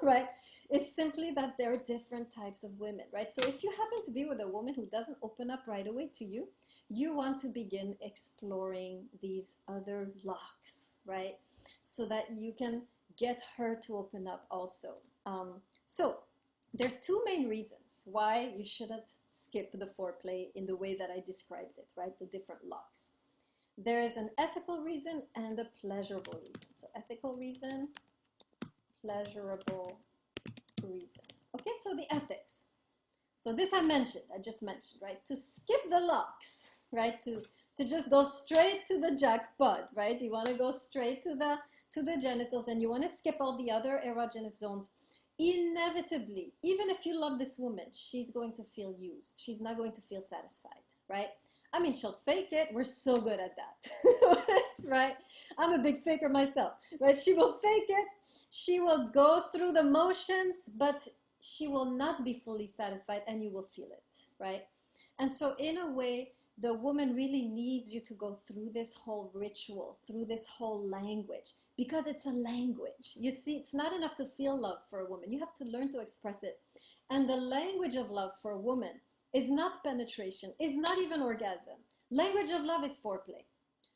right? It's simply that there are different types of women, right? So if you happen to be with a woman who doesn't open up right away to you, you want to begin exploring these other locks, right? So that you can get her to open up also. So there are 2 main reasons why you shouldn't skip the foreplay in the way that I described it, right? The different locks. There is an ethical reason and a pleasurable reason. So ethical reason, pleasurable reason. Okay, so the ethics. So this I just mentioned, right? To skip the locks, right? To just go straight to the jackpot, right? You want to go straight to the genitals and you want to skip all the other erogenous zones. Inevitably, even if you love this woman, she's going to feel used. She's not going to feel satisfied, right? I mean, she'll fake it. We're so good at that, right? I'm a big faker myself, right? She will fake it. She will go through the motions, but she will not be fully satisfied and you will feel it, right? And so in a way, the woman really needs you to go through this whole ritual, through this whole language, because it's a language. You see, it's not enough to feel love for a woman. You have to learn to express it. And the language of love for a woman is not penetration, is not even orgasm. Language of love is foreplay.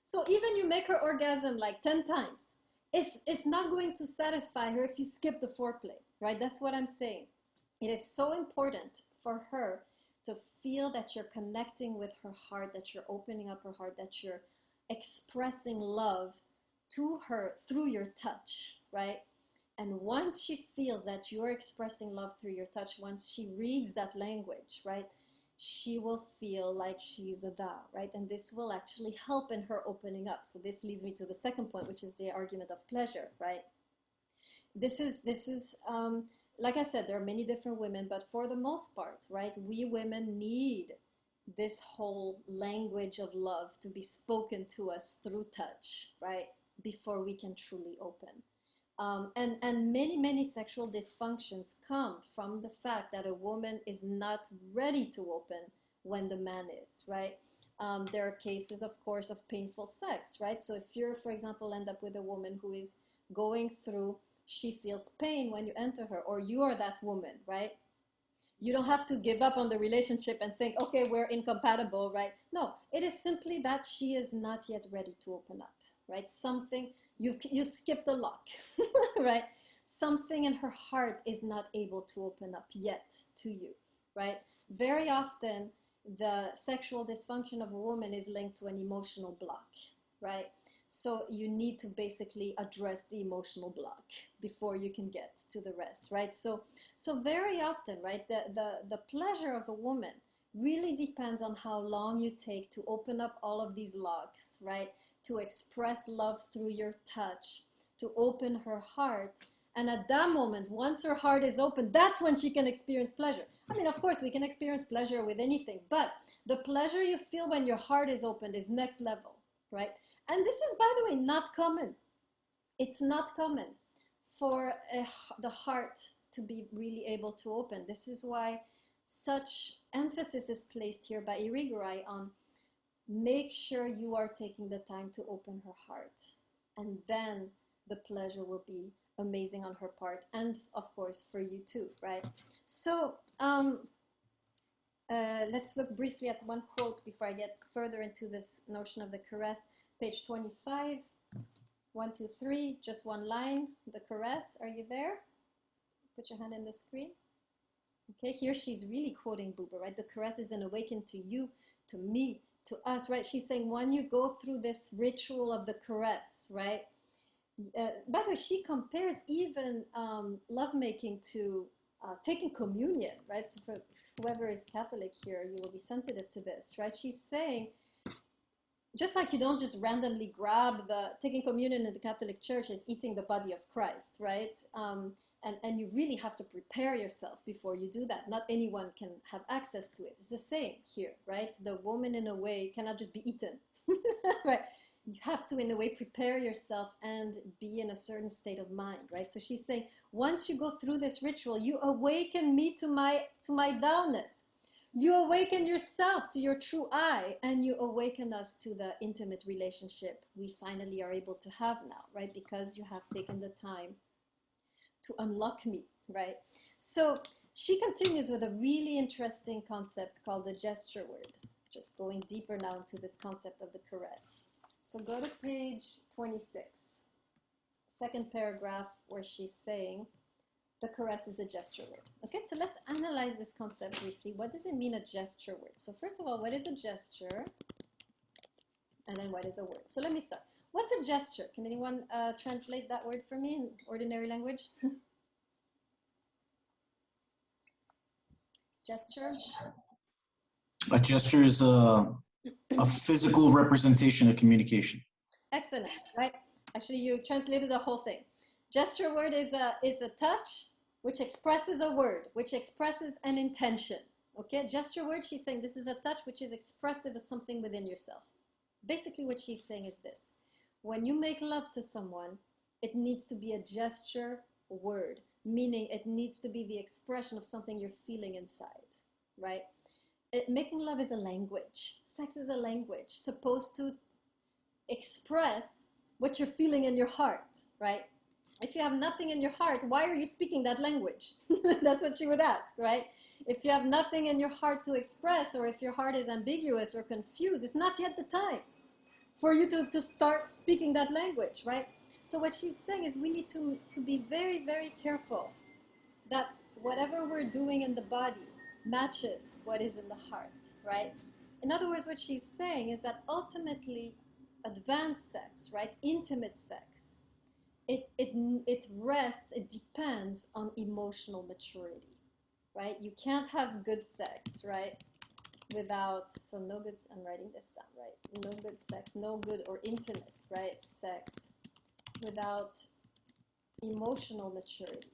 So even you make her orgasm like 10 times, it's not going to satisfy her if you skip the foreplay, right? That's what I'm saying. It is so important for her to feel that you're connecting with her heart, that you're opening up her heart, that you're expressing love to her through your touch, right? And once she feels that you're expressing love through your touch, once she reads that language, right, she will feel like she's a thou, right? And this will actually help in her opening up. So this leads me to the second point, which is the argument of pleasure, right? This is like I said, there are many different women, but for the most part, right, we women need this whole language of love to be spoken to us through touch, right, before we can truly open. And many sexual dysfunctions come from the fact that a woman is not ready to open when the man is, right? There are cases, of course, of painful sex, right? So if you're, for example, end up with a woman who is going through, she feels pain when you enter her, or you are that woman, right? You don't have to give up on the relationship and think, okay, we're incompatible, right? No, it is simply that she is not yet ready to open up, right? Something, you skipped a lock, right? Something in her heart is not able to open up yet to you, right? Very often, the sexual dysfunction of a woman is linked to an emotional block, right? So you need to basically address the emotional block before you can get to the rest, right? So very often, right, the pleasure of a woman really depends on how long you take to open up all of these locks, right? To express love through your touch, to open her heart. And at that moment, once her heart is open, that's when she can experience pleasure. I mean, of course, we can experience pleasure with anything, but the pleasure you feel when your heart is opened is next level, right? And this is, by the way, not common. It's not common for the heart to be really able to open. This is why such emphasis is placed here by Irigaray on make sure you are taking the time to open her heart. And then the pleasure will be amazing on her part. And of course, for you too, right? So let's look briefly at one quote before I get further into this notion of the caress. Page 25, 1, 2, 3, just one line, the caress. Are you there? Put your hand in the screen. Okay, here she's really quoting Buber, right? The caress is an awakening to you, to me, to us, right? She's saying when you go through this ritual of the caress, right? By the way, she compares even lovemaking to taking communion, right? So for whoever is Catholic here, you will be sensitive to this, right? She's saying, just like you don't just randomly grab taking communion in the Catholic Church is eating the body of Christ, right? And you really have to prepare yourself before you do that. Not anyone can have access to it. It's the same here, right? The woman, in a way, cannot just be eaten, right? You have to, in a way, prepare yourself and be in a certain state of mind, right? So she's saying, once you go through this ritual, you awaken me to my thou-ness. You awaken yourself to your true I, and you awaken us to the intimate relationship we finally are able to have now, right? Because you have taken the time to unlock me, right? So she continues with a really interesting concept called the gesture word, just going deeper now into this concept of the caress. So go to page 26, second paragraph, where she's saying, the caress is a gesture word. Okay, so let's analyze this concept briefly. What does it mean, a gesture word? So first of all, what is a gesture? And then what is a word? So let me start. What's a gesture? Can anyone translate that word for me in ordinary language? Gesture? A gesture is a physical representation of communication. Excellent, right? Actually, you translated the whole thing. Gesture word is a touch which expresses a word, which expresses an intention. Okay, gesture word, she's saying this is a touch which is expressive of something within yourself. Basically what she's saying is this. When you make love to someone, it needs to be a gesture word, meaning it needs to be the expression of something you're feeling inside, right? Making love is a language. Sex is a language supposed to express what you're feeling in your heart, right? If you have nothing in your heart, why are you speaking that language? That's what she would ask, right? If you have nothing in your heart to express, or if your heart is ambiguous or confused, it's not yet the time for you to start speaking that language, right? So what she's saying is we need to be very, very careful that whatever we're doing in the body matches what is in the heart, right? In other words, what she's saying is that ultimately advanced sex, right, intimate sex, it rests, it depends on emotional maturity, right? You can't have good sex, right, without, so no good, I'm writing this down, right? No good sex, no good or intimate, right, sex without emotional maturity.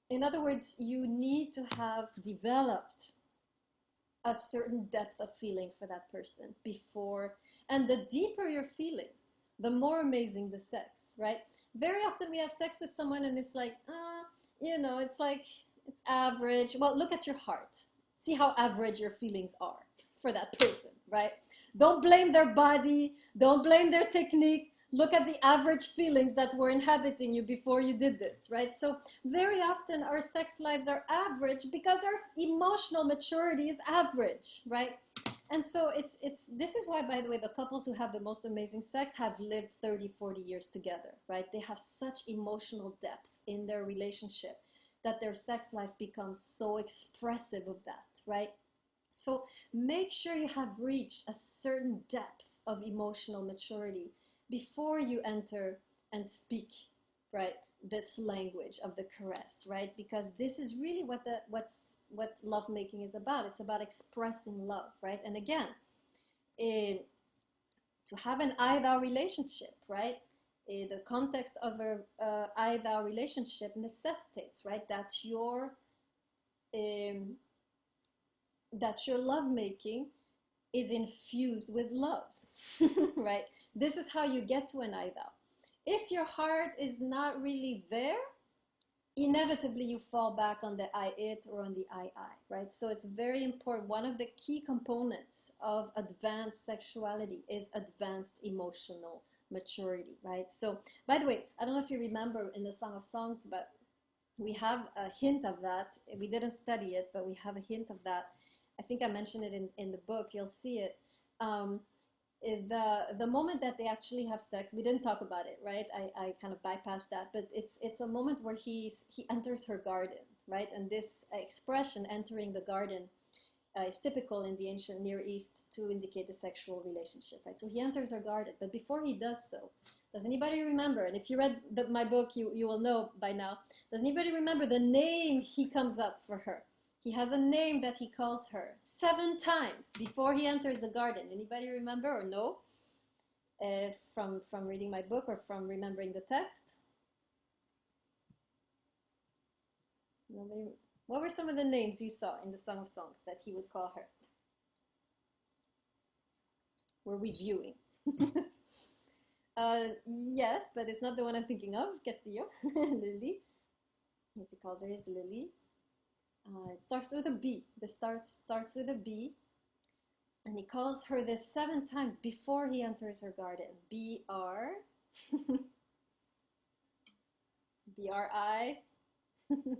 In other words, you need to have developed a certain depth of feeling for that person before, and the deeper your feelings, the more amazing the sex, right? Very often we have sex with someone and it's like, it's like, it's average. Well, look at your heart. See how average your feelings are for that person, right? Don't blame their body. Don't blame their technique. Look at the average feelings that were inhabiting you before you did this, right? So very often our sex lives are average because our emotional maturity is average, right? And so this is why, by the way, the couples who have the most amazing sex have lived 30, 40 years together, right? They have such emotional depth in their relationship that their sex life becomes so expressive of that, right? So make sure you have reached a certain depth of emotional maturity before you enter and speak, right, this language of the caress, right? Because this is really what lovemaking is about. It's about expressing love, right? And again, to have an I-thou relationship, right? The context of a I-thou relationship necessitates, right, that your lovemaking is infused with love, right? This is how you get to an I-thou. If your heart is not really there, inevitably you fall back on the I-it or on the I-I, right? So it's very important. One of the key components of advanced sexuality is advanced emotional maturity, right? So, by the way, I don't know if you remember in the Song of Songs, but we have a hint of that. We didn't study it, but we have a hint of that. I think I mentioned it in the book. You'll see it. The moment that they actually have sex, we didn't talk about it, right? I kind of bypassed that, but it's a moment where he enters her garden, right? And this expression, entering the garden, is typical in the ancient Near East to indicate a sexual relationship, right? So he enters her garden, but before he does so, does anybody remember? And if you read my book, you will know by now. Does anybody remember the name he comes up for her? He has a name that he calls her 7 times before he enters the garden. Anybody remember or know from reading my book or from remembering the text? Nobody? What were some of the names you saw in the Song of Songs that he would call her? We're reviewing. Yes, but it's not the one I'm thinking of. Castillo. Lily. Yes, he calls her his Lily. It starts with a B. This starts with a B. And he calls her this 7 times before he enters her garden. B-R. B-R-I. Come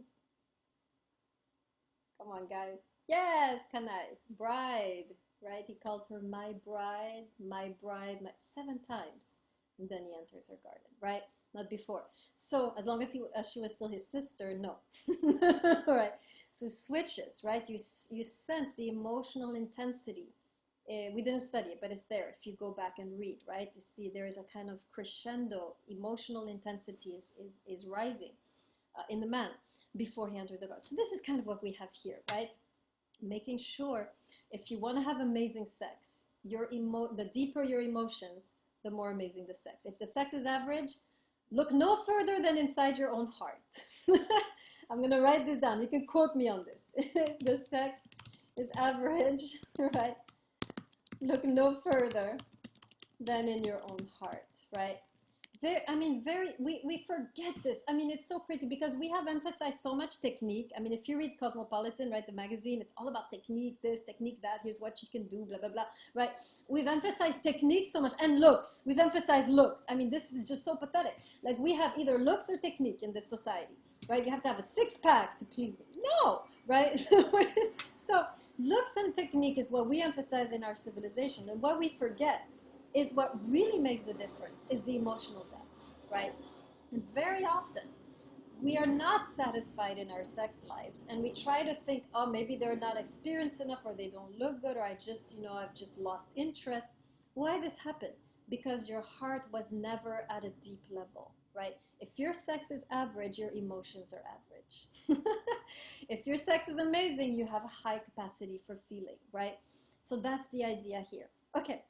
on, guys. Yes, Kanai. Bride, right? He calls her my bride, 7 times. And then he enters her garden, right? Not before. So as long as she was still his sister, no. All right. So switches, right? You sense the emotional intensity. We didn't study it, but it's there if you go back and read, right? There is a kind of crescendo. Emotional intensity is rising in the man before he enters the garden. So this is kind of what we have here, right? Making sure if you want to have amazing sex, the deeper your emotions, the more amazing the sex. If the sex is average, look no further than inside your own heart. I'm going to write this down. You can quote me on this. The sex is average, right? Look no further than in your own heart, right? We forget this. I mean, it's so crazy because we have emphasized so much technique. I mean, if you read Cosmopolitan, right, the magazine, it's all about technique, this, technique, that, here's what you can do, blah, blah, blah, right? We've emphasized technique so much, and looks. We've emphasized looks. I mean, this is just so pathetic. Like, we have either looks or technique in this society, right? You have to have a 6-pack to please me. No, right? So looks and technique is what we emphasize in our civilization, and what we forget is what really makes the difference is the emotional depth, right? And very often, we are not satisfied in our sex lives, and we try to think, oh, maybe they're not experienced enough, or they don't look good, or I've just lost interest. Why this happened? Because your heart was never at a deep level, right? If your sex is average, your emotions are average. If your sex is amazing, you have a high capacity for feeling, right? So that's the idea here. Okay.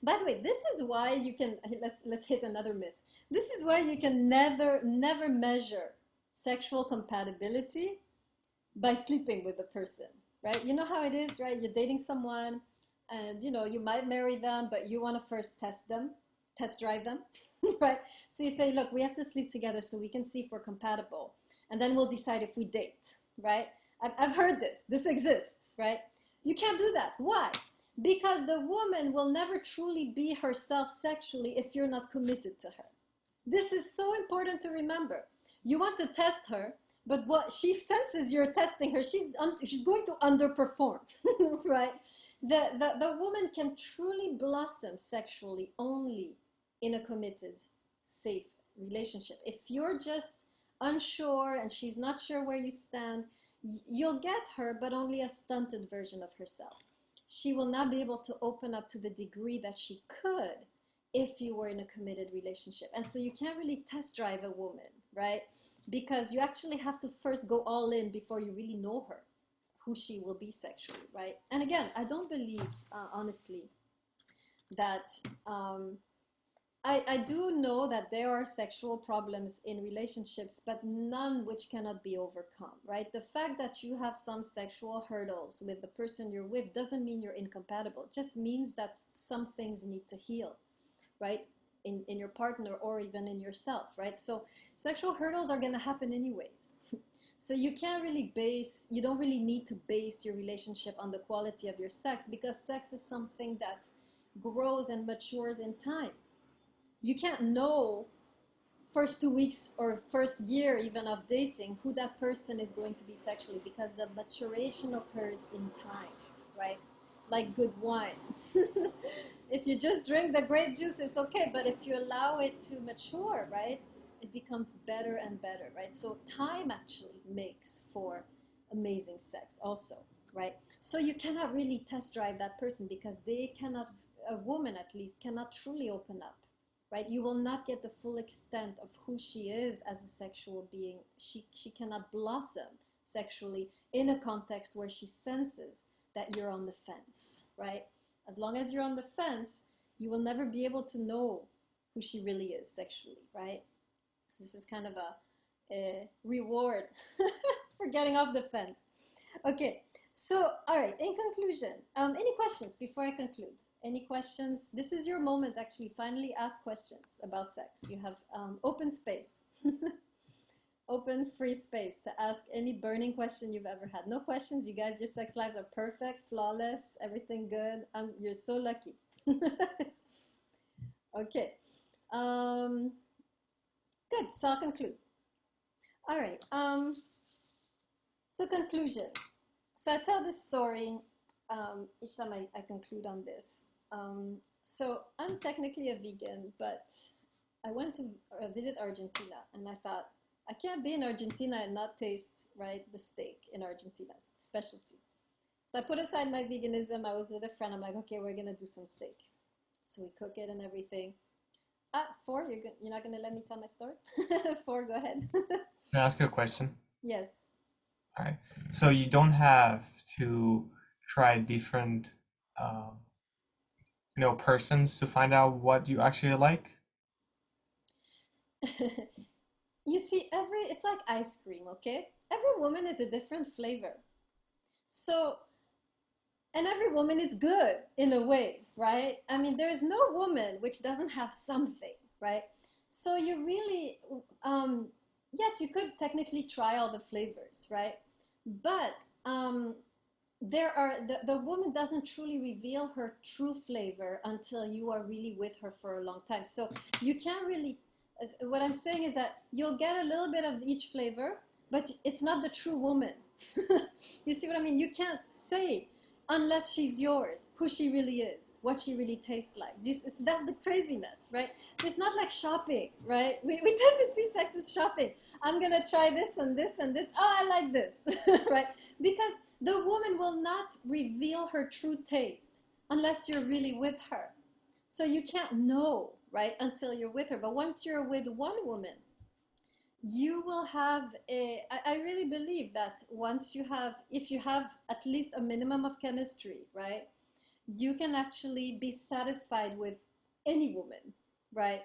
By the way, this is why you can, let's hit another myth. This is why you can never measure sexual compatibility by sleeping with the person, right? You know how it is, right? You're dating someone and, you might marry them, but you want to first test them, test drive them, right? So you say, look, we have to sleep together so we can see if we're compatible, and then we'll decide if we date, right? I've heard this exists, right? You can't do that. Why? Because the woman will never truly be herself sexually if you're not committed to her. This is so important to remember. You want to test her, but what she senses you're testing her, she's going to underperform, right? The woman can truly blossom sexually only in a committed, safe relationship. If you're just unsure and she's not sure where you stand, you'll get her, but only a stunted version of herself. She will not be able to open up to the degree that she could if you were in a committed relationship. And so you can't really test drive a woman, right? Because you actually have to first go all in before you really know her, who she will be sexually, right? And again, I don't believe, honestly, that I do know that there are sexual problems in relationships, but none which cannot be overcome, right? The fact that you have some sexual hurdles with the person you're with doesn't mean you're incompatible. It just means that some things need to heal, right? In your partner or even in yourself, right? So sexual hurdles are going to happen anyways. So you don't really need to base your relationship on the quality of your sex, because sex is something that grows and matures in time. You can't know first 2 weeks or first year even of dating who that person is going to be sexually, because the maturation occurs in time, right? Like good wine. If you just drink the grape juice, it's okay, but if you allow it to mature, right, it becomes better and better, right? So time actually makes for amazing sex also, right? So you cannot really test drive that person, because a woman at least cannot truly open up, right? You will not get the full extent of who she is as a sexual being. She cannot blossom sexually in a context where she senses that you're on the fence, right? As long as you're on the fence, you will never be able to know who she really is sexually, right? So this is kind of a reward for getting off the fence. Okay, so all right, in conclusion, any questions before I conclude? Any questions? This is your moment, actually. Finally ask questions about sex. You have open space. Open free space to ask any burning question you've ever had. No questions, you guys, your sex lives are perfect, flawless, everything good. You're so lucky. Okay. Good, so I'll conclude. All right, so conclusion. So I tell this story each time I conclude on this. So I'm technically a vegan, but I went to visit Argentina, and I thought, I can't be in Argentina and not taste, right, the steak in Argentina's specialty. So I put aside my veganism. I was with a friend. I'm like, okay, we're going to do some steak. So we cook it and everything. Four, you're not going to let me tell my story? Four, go ahead. Can I ask you a question? Yes. All right. So you don't have to try different, persons to find out what you actually like? You see, it's like ice cream, okay? Every woman is a different flavor. So, and every woman is good in a way, right? I mean, there is no woman which doesn't have something, right? So you really, yes, you could technically try all the flavors, right? But the woman doesn't truly reveal her true flavor until you are really with her for a long time. So you can't really, what I'm saying is that you'll get a little bit of each flavor, but it's not the true woman. You see what I mean? You can't say, unless she's yours, who she really is, what she really tastes like. That's the craziness, right? It's not like shopping, right? We tend to see sex as shopping. I'm going to try this and this and this. Oh, I like this, right? Because the woman will not reveal her true taste unless you're really with her. So you can't know, right, until you're with her. But once you're with one woman, you will have I really believe that if you have at least a minimum of chemistry, right, you can actually be satisfied with any woman, right?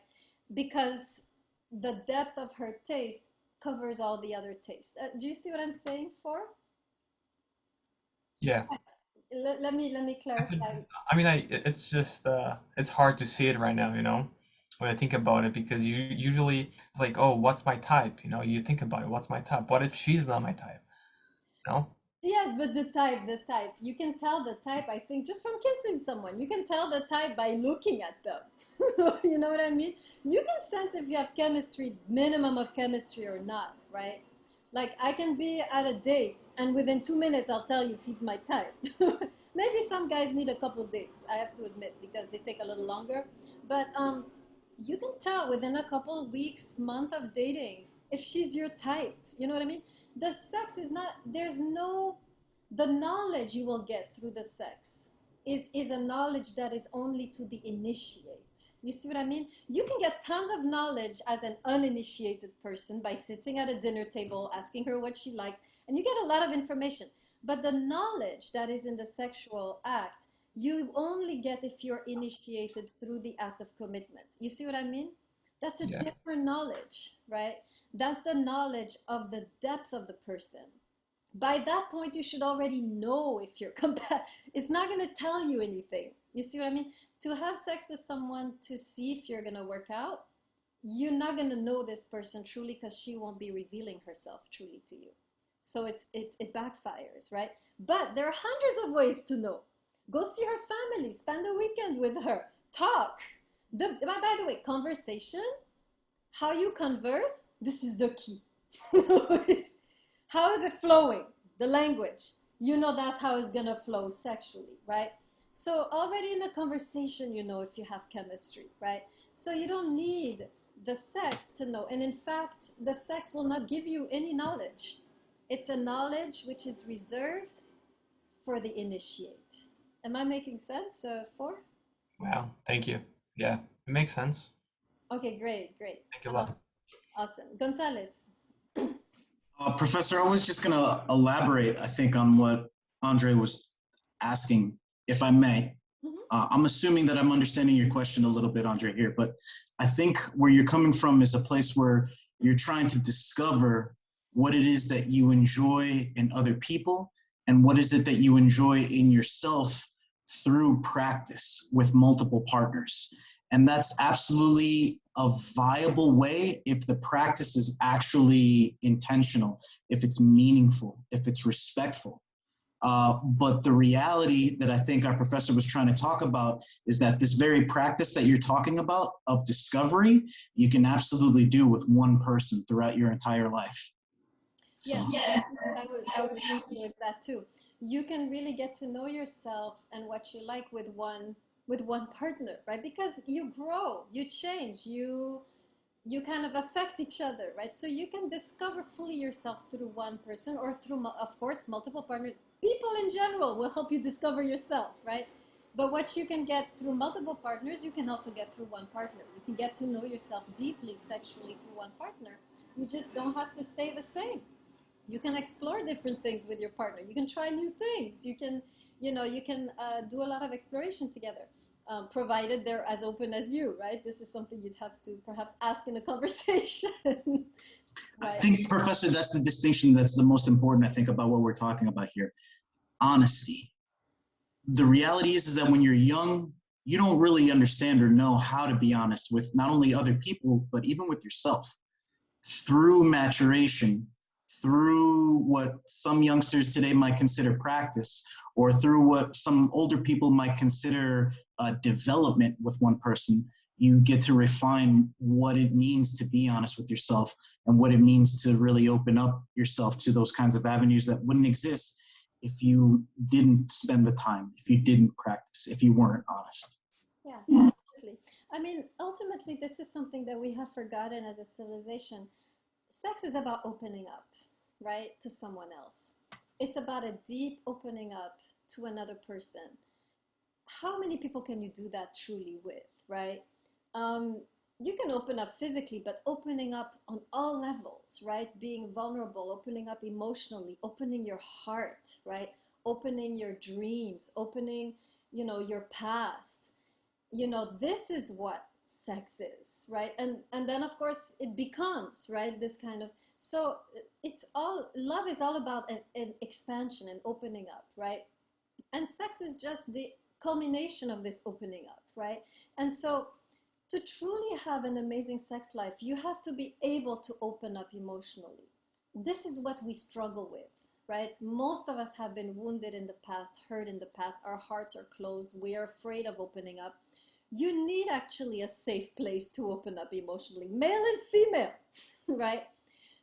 Because the depth of her taste covers all the other tastes. Do you see what I'm saying, For? Yeah. Let me clarify. I mean, it's just it's hard to see it right now, when I think about it, because you usually it's like, oh, what's my type? You know, you think about it, what's my type? What if she's not my type? No? Yes, but the type. You can tell the type, I think, just from kissing someone. You can tell the type by looking at them. You know what I mean? You can sense if you have chemistry, minimum of chemistry or not, right? Like I can be at a date and within 2 minutes I'll tell you if he's my type. Maybe some guys need a couple dates, I have to admit, because they take a little longer. But you can tell within a couple weeks, month of dating if she's your type. You know what I mean? The sex is not, there's no, the knowledge you will get through the sex is a knowledge that is only to the initiate. You see what I mean? You can get tons of knowledge as an uninitiated person by sitting at a dinner table, asking her what she likes, and you get a lot of information. But the knowledge that is in the sexual act, you only get if you're initiated through the act of commitment. You see what I mean? That's a Yeah. different knowledge, right? That's the knowledge of the depth of the person. By that point, you should already know if you're compatible. It's not going to tell you anything. You see what I mean? To have sex with someone to see if you're going to work out, you're not going to know this person truly because she won't be revealing herself truly to you. So it backfires, right? But there are hundreds of ways to know. Go see her family, spend a weekend with her, talk. By the way, conversation, how you converse, this is the key. How is it flowing? The language. You know that's how it's gonna flow sexually, right? So already in a conversation, you know if you have chemistry, right? So you don't need the sex to know. And in fact, the sex will not give you any knowledge. It's a knowledge which is reserved for the initiate. Am I making sense, For? Wow, thank you. Yeah, it makes sense. Okay, great, great. Thank you a lot. Awesome. Gonzalez. Professor, I was just going to elaborate, I think, on what Andre was asking, if I may. I'm assuming that I'm understanding your question a little bit, Andre, here, but I think where you're coming from is a place where you're trying to discover what it is that you enjoy in other people and what is it that you enjoy in yourself through practice with multiple partners. And that's absolutely a viable way if the practice is actually intentional, if it's meaningful, if it's respectful. But the reality that I think our professor was trying to talk about is that this very practice that you're talking about of discovery, you can absolutely do with one person throughout your entire life. So. Yeah, I would agree with that too. You can really get to know yourself and what you like with one partner, right? Because you grow, you change, you kind of affect each other, right? So you can discover fully yourself through one person or through, of course, multiple partners. People in general will help you discover yourself, right? But what you can get through multiple partners, you can also get through one partner. You can get to know yourself deeply sexually through one partner. You just don't have to stay the same. You can explore different things with your partner. You can try new things. You can, you can do a lot of exploration together, provided they're as open as you, right? This is something you'd have to perhaps ask in a conversation. Right? I think, Professor, that's the distinction that's the most important, I think, about what we're talking about here. Honesty. The reality is that when you're young, you don't really understand or know how to be honest with not only other people, but even with yourself. Through maturation, through what some youngsters today might consider practice, or through what some older people might consider development with one person, you get to refine what it means to be honest with yourself and what it means to really open up yourself to those kinds of avenues that wouldn't exist if you didn't spend the time, if you didn't practice, if you weren't honest. Yeah, absolutely. I mean, ultimately, this is something that we have forgotten as a civilization. Sex is about opening up, right, to someone else. It's about a deep opening up to another person. How many people can you do that truly with, right? You can open up physically, but opening up on all levels, right? Being vulnerable, opening up emotionally, opening your heart, right? Opening your dreams, opening, your past. This is what sex is, right? And then of course it becomes, right, this kind of, so it's all, love is all about an expansion and opening up, right? And sex is just the culmination of this opening up, right? And so to truly have an amazing sex life, you have to be able to open up emotionally. This is what we struggle with, right? Most of us have been wounded in the past, hurt in the past. Our hearts are closed. We are afraid of opening up. You need actually a safe place to open up emotionally, male and female, right?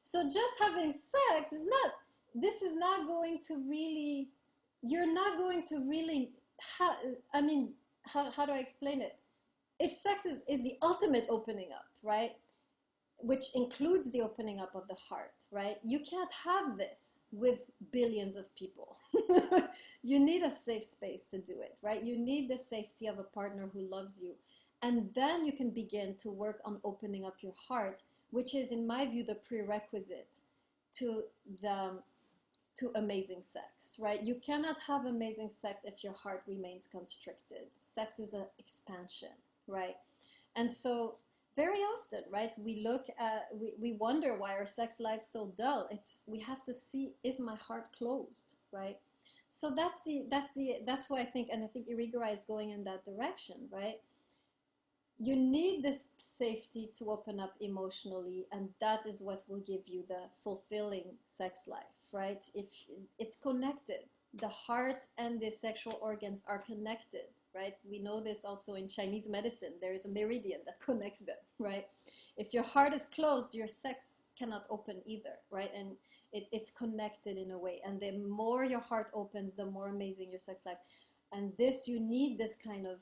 So just having sex is not, this is not going to really, you're not going to really, I mean, how do I explain it? If sex is the ultimate opening up, right? Which includes the opening up of the heart, right? You can't have this with billions of people. You need a safe space to do it, right? You need the safety of a partner who loves you. And then you can begin to work on opening up your heart, which is, in my view, the prerequisite to amazing sex, right? You cannot have amazing sex if your heart remains constricted. Sex is an expansion, right? And so very often, right, we look at, we wonder why our sex life's so dull. We have to see, is my heart closed, right? So that's why I think, and I think Irigaray is going in that direction, right? You need this safety to open up emotionally, and that is what will give you the fulfilling sex life, right? If it's connected, the heart and the sexual organs are connected, right? We know this also in Chinese medicine. There is a meridian that connects them, right? If your heart is closed, your sex cannot open either, right? And it's connected in a way. And the more your heart opens, the more amazing your sex life. And this, you need this kind of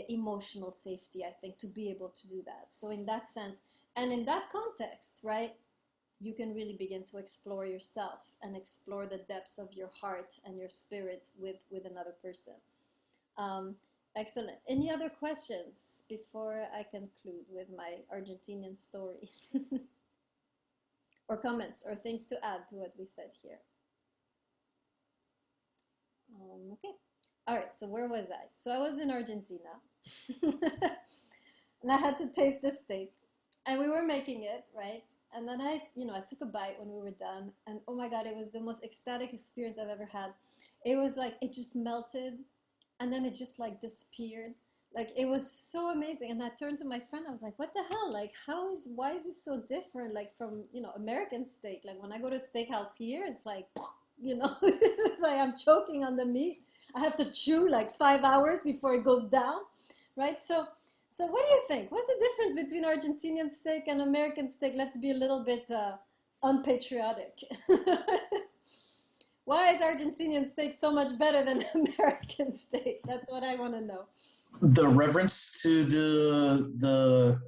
emotional safety, I think, to be able to do that. So in that sense, and in that context, right, you can really begin to explore yourself and explore the depths of your heart and your spirit with another person. Excellent. Any other questions before I conclude with my Argentinian story? Or comments or things to add to what we said here? Okay. All right, so where was I? So I was in Argentina, and I had to taste the steak, and we were making it, right? And then I took a bite when we were done, and oh my God, it was the most ecstatic experience I've ever had. It was like, it just melted, and then it just like disappeared. Like, it was so amazing. And I turned to my friend, I was like, what the hell? Like, why is this so different? Like from, American steak. Like when I go to a steakhouse here, it's like, it's like I'm choking on the meat. I have to chew like 5 hours before it goes down, right? So what do you think? What's the difference between Argentinian steak and American steak? Let's be a little bit unpatriotic. Why is Argentinian steak so much better than American steak? That's what I want to know. The reverence to the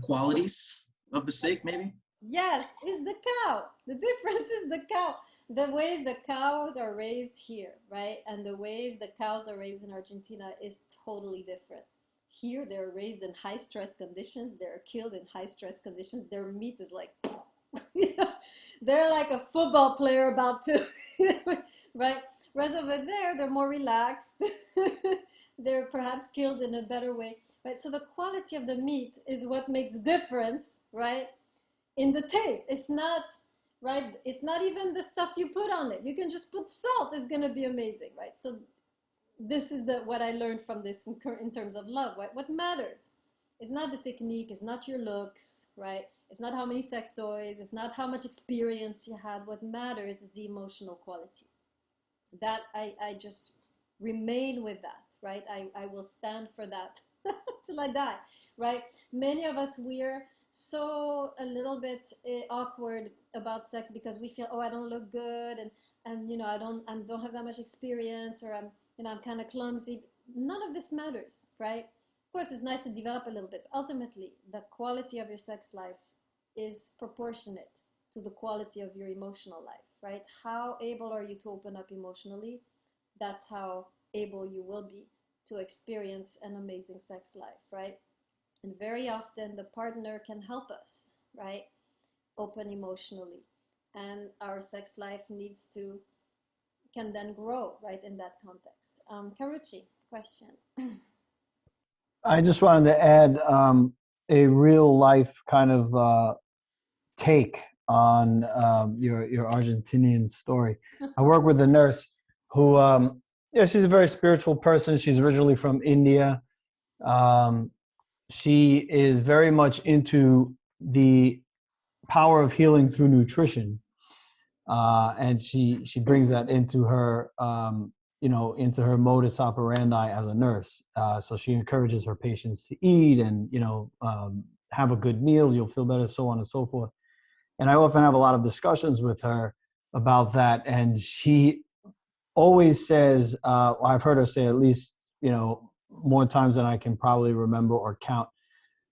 qualities of the steak, maybe? Yes, it's the cow. The difference is the cow. The ways the cows are raised here, right? And the ways the cows are raised in Argentina is totally different. Here, they're raised in high stress conditions. They're killed in high stress conditions. Their meat is like, they're like a football player about to, right? Whereas over there, they're more relaxed. They're perhaps killed in a better way, right? So the quality of the meat is what makes the difference, right? In the taste. It's not, right? It's not even the stuff you put on it. You can just put salt. It's going to be amazing, right? So this is what I learned from this in terms of love. What matters? It's not the technique. It's not your looks, right? It's not how many sex toys. It's not how much experience you had. What matters is the emotional quality. That I just remain with that, right? I will stand for that till I die, right? Many of us, we're so a little bit awkward about sex because we feel, oh, I don't look good, and I don't have that much experience, or I'm kind of clumsy. None of this matters, right? Of course, it's nice to develop a little bit. Ultimately, the quality of your sex life is proportionate to the quality of your emotional life, right? How able are you to open up emotionally? That's how able you will be to experience an amazing sex life, right? And very often the partner can help us, right? Open emotionally. And our sex life can then grow, right, in that context. Karuchi, question. I just wanted to add a real life kind of take on your Argentinian story. I work with a nurse who, she's a very spiritual person. She's originally from India. she is very much into the power of healing through nutrition, and she brings that into her into her modus operandi as a nurse. So she encourages her patients to eat and have a good meal. You'll feel better, so on and so forth. And I often have a lot of discussions with her about that, and she always says, I've heard her say at least more times than I can probably remember or count,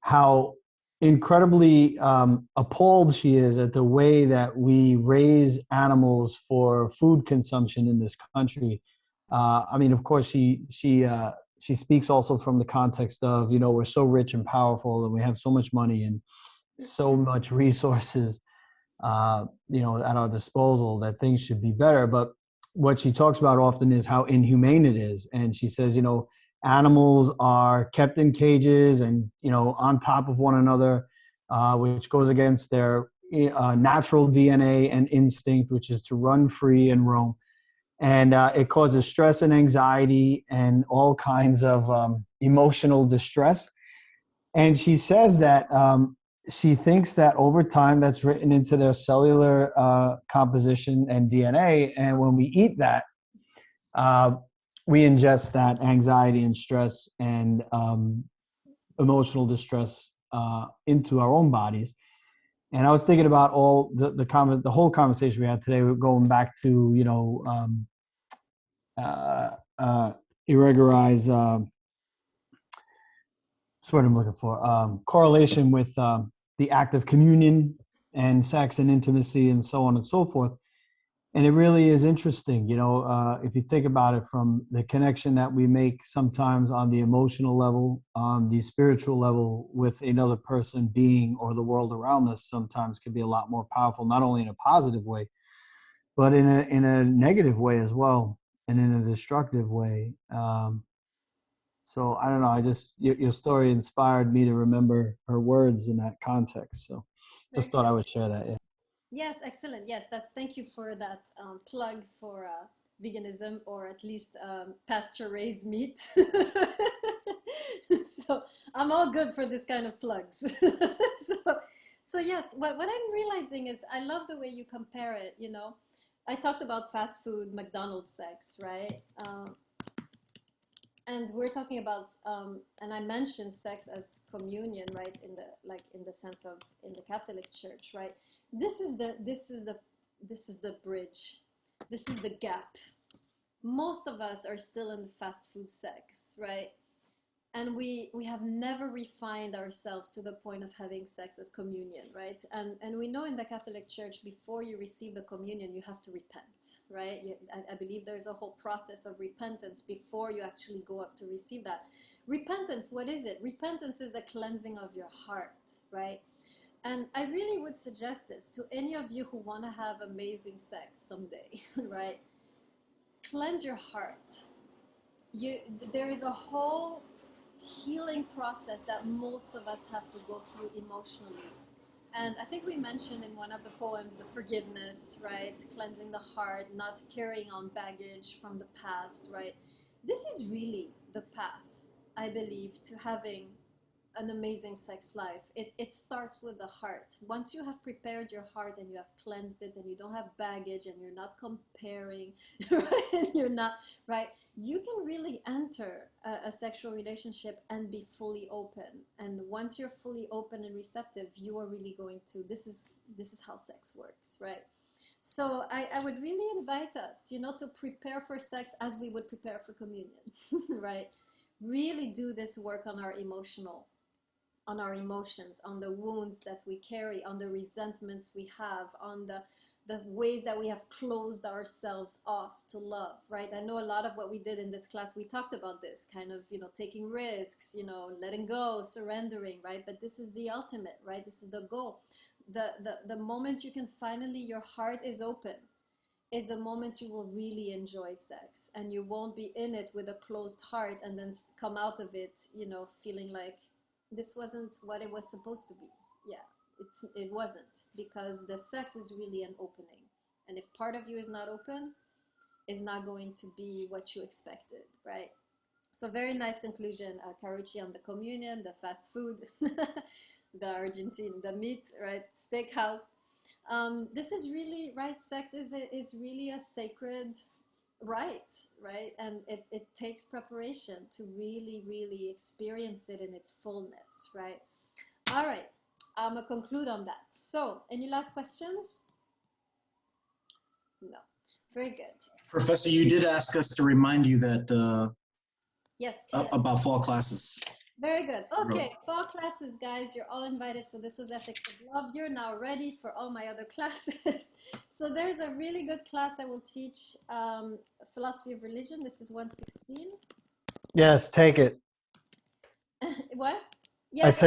how incredibly appalled she is at the way that we raise animals for food consumption in this country. I mean, of course, she speaks also from the context of, we're so rich and powerful and we have so much money and so much resources, at our disposal, that things should be better. But what she talks about often is how inhumane it is. And she says, animals are kept in cages and, on top of one another, which goes against their natural DNA and instinct, which is to run free and roam. And it causes stress and anxiety and all kinds of emotional distress. And she says that she thinks that over time that's written into their cellular composition and DNA. And when we eat that, we ingest that anxiety and stress and emotional distress into our own bodies. And I was thinking about all the whole conversation we had today, going back to Irigaray's that's what I'm looking for, correlation with the act of communion and sex and intimacy and so on and so forth. And it really is interesting, if you think about it, from the connection that we make sometimes on the emotional level, on the spiritual level with another person, being, or the world around us, sometimes can be a lot more powerful, not only in a positive way, but in a negative way as well, and in a destructive way. So I don't know, your story inspired me to remember her words in that context. So just thought I would share that. Yeah. Yes, excellent. Yes, thank you for that plug for veganism, or at least pasture-raised meat. So I'm all good for this kind of plugs. So yes, what I'm realizing is I love the way you compare it. I talked about fast food, McDonald's sex, right? And we're talking about, and I mentioned sex as communion, right? In the sense of in the Catholic Church, right? This is the bridge. This is the gap. Most of us are still in the fast food sex, right? And we have never refined ourselves to the point of having sex as communion, right? And we know in the Catholic Church, before you receive the communion, you have to repent, right? I believe there's a whole process of repentance before you actually go up to receive that. Repentance, what is it? Repentance is the cleansing of your heart, right? And I really would suggest this to any of you who want to have amazing sex someday, right? Cleanse your heart. There is a whole healing process that most of us have to go through emotionally. And I think we mentioned in one of the poems the forgiveness, right? Cleansing the heart, not carrying on baggage from the past, right? This is really the path, I believe, to having an amazing sex life. It starts with the heart. Once you have prepared your heart and you have cleansed it and you don't have baggage and you're not comparing, right? And you're not, right? You can really enter a sexual relationship and be fully open. And once you're fully open and receptive, you are really going to, this is how sex works, right? So I would really invite us, to prepare for sex as we would prepare for communion, right? Really do this work on our emotions, on the wounds that we carry, on the resentments we have, on the ways that we have closed ourselves off to love, right? I know a lot of what we did in this class, we talked about this kind of, taking risks, letting go, surrendering, right? But this is the ultimate, right? This is the goal. The moment you can finally, your heart is open, is the moment you will really enjoy sex, and you won't be in it with a closed heart and then come out of it, feeling like this wasn't what it was supposed to be. Yeah, it wasn't, because the sex is really an opening. And if part of you is not open, is not going to be what you expected, right? So very nice conclusion, Carucci, on the communion, the fast food, the Argentine, the meat, right? Steakhouse. This is really, right? Sex is really a sacred right, right? And it takes preparation to really, really experience it in its fullness, right? All right, I'm gonna conclude on that. So, any last questions? No. Very good. Professor, you did ask us to remind you that Yes. about fall classes. Very good. Okay, fall classes, guys. You're all invited. So this was Ethics of Love. You're now ready for all my other classes. So there's a really good class I will teach, Philosophy of Religion. This is 116. Yes, take it. What? Yes.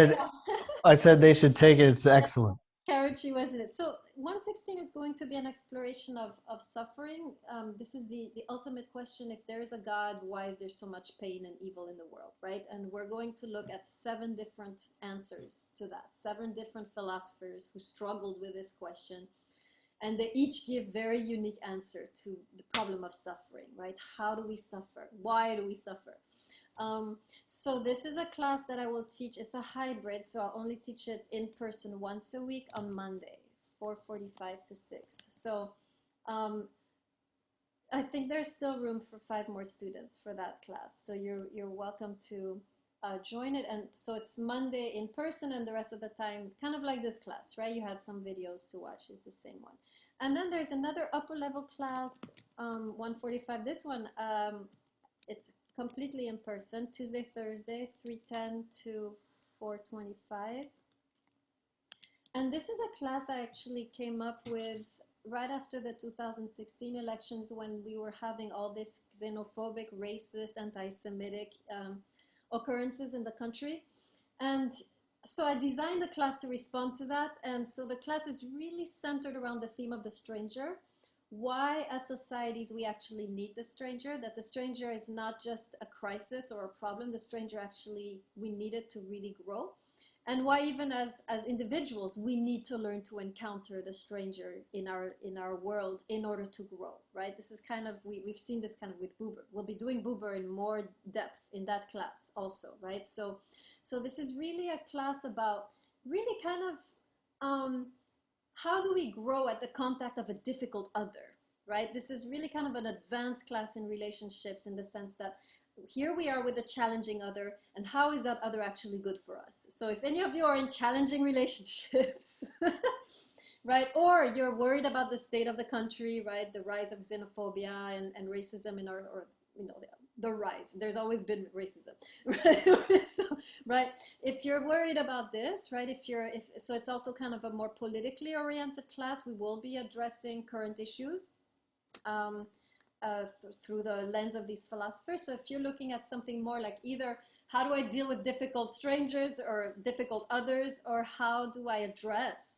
I said they should take it. It's excellent. Carucci, wasn't it? So 116 is going to be an exploration of suffering. This is the ultimate question. If there is a God, why is there so much pain and evil in the world, right? And we're going to look at 7 different answers to that, 7 different philosophers who struggled with this question. And they each give very unique answer to the problem of suffering, right? How do we suffer? Why do we suffer? So this is a class that I will teach. It's a hybrid, so I'll only teach it in person once a week on Monday, 4:45 to 6. So I think there's still room for 5 more students for that class. So you're welcome to join it. And so it's Monday in person, and the rest of the time, kind of like this class, right? You had some videos to watch. It's the same one. And then there's another upper level class, 1:45. This one, it's completely in person, Tuesday, Thursday, 3:10 to 4:25. And this is a class I actually came up with right after the 2016 elections, when we were having all this xenophobic, racist, anti-Semitic occurrences in the country. And so I designed the class to respond to that. And so the class is really centered around the theme of the stranger. Why, as societies, we actually need the stranger, that the stranger is not just a crisis or a problem. The stranger actually, we need it to really grow. And why even as individuals, we need to learn to encounter the stranger in our world in order to grow, right? This is kind of, we've seen this kind of with Buber. We'll be doing Buber in more depth in that class also, right? So this is really a class about really kind of, how do we grow at the contact of a difficult other, right? This is really kind of an advanced class in relationships, in the sense that here we are with a challenging other, and how is that other actually good for us? So if any of you are in challenging relationships, right, or you're worried about the state of the country, right, the rise of xenophobia and racism in our, or, you know, the rise, there's always been racism, right? So, right, if you're worried about this, right, so it's also kind of a more politically oriented class. We will be addressing current issues through the lens of these philosophers. So if you're looking at something more like either how do I deal with difficult strangers or difficult others, or how do I address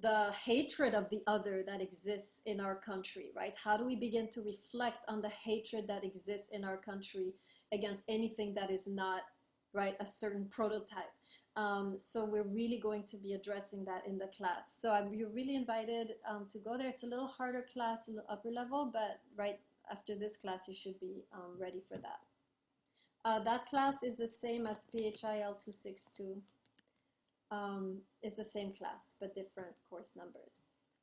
the hatred of the other that exists in our country, right? How do we begin to reflect on the hatred that exists in our country against anything that is not, right, a certain prototype? So we're really going to be addressing that in the class. So you're really invited to go there. It's a little harder class, a little upper level, but right after this class, you should be ready for that. That class is the same as PHIL 262. Is the same class, but different course numbers.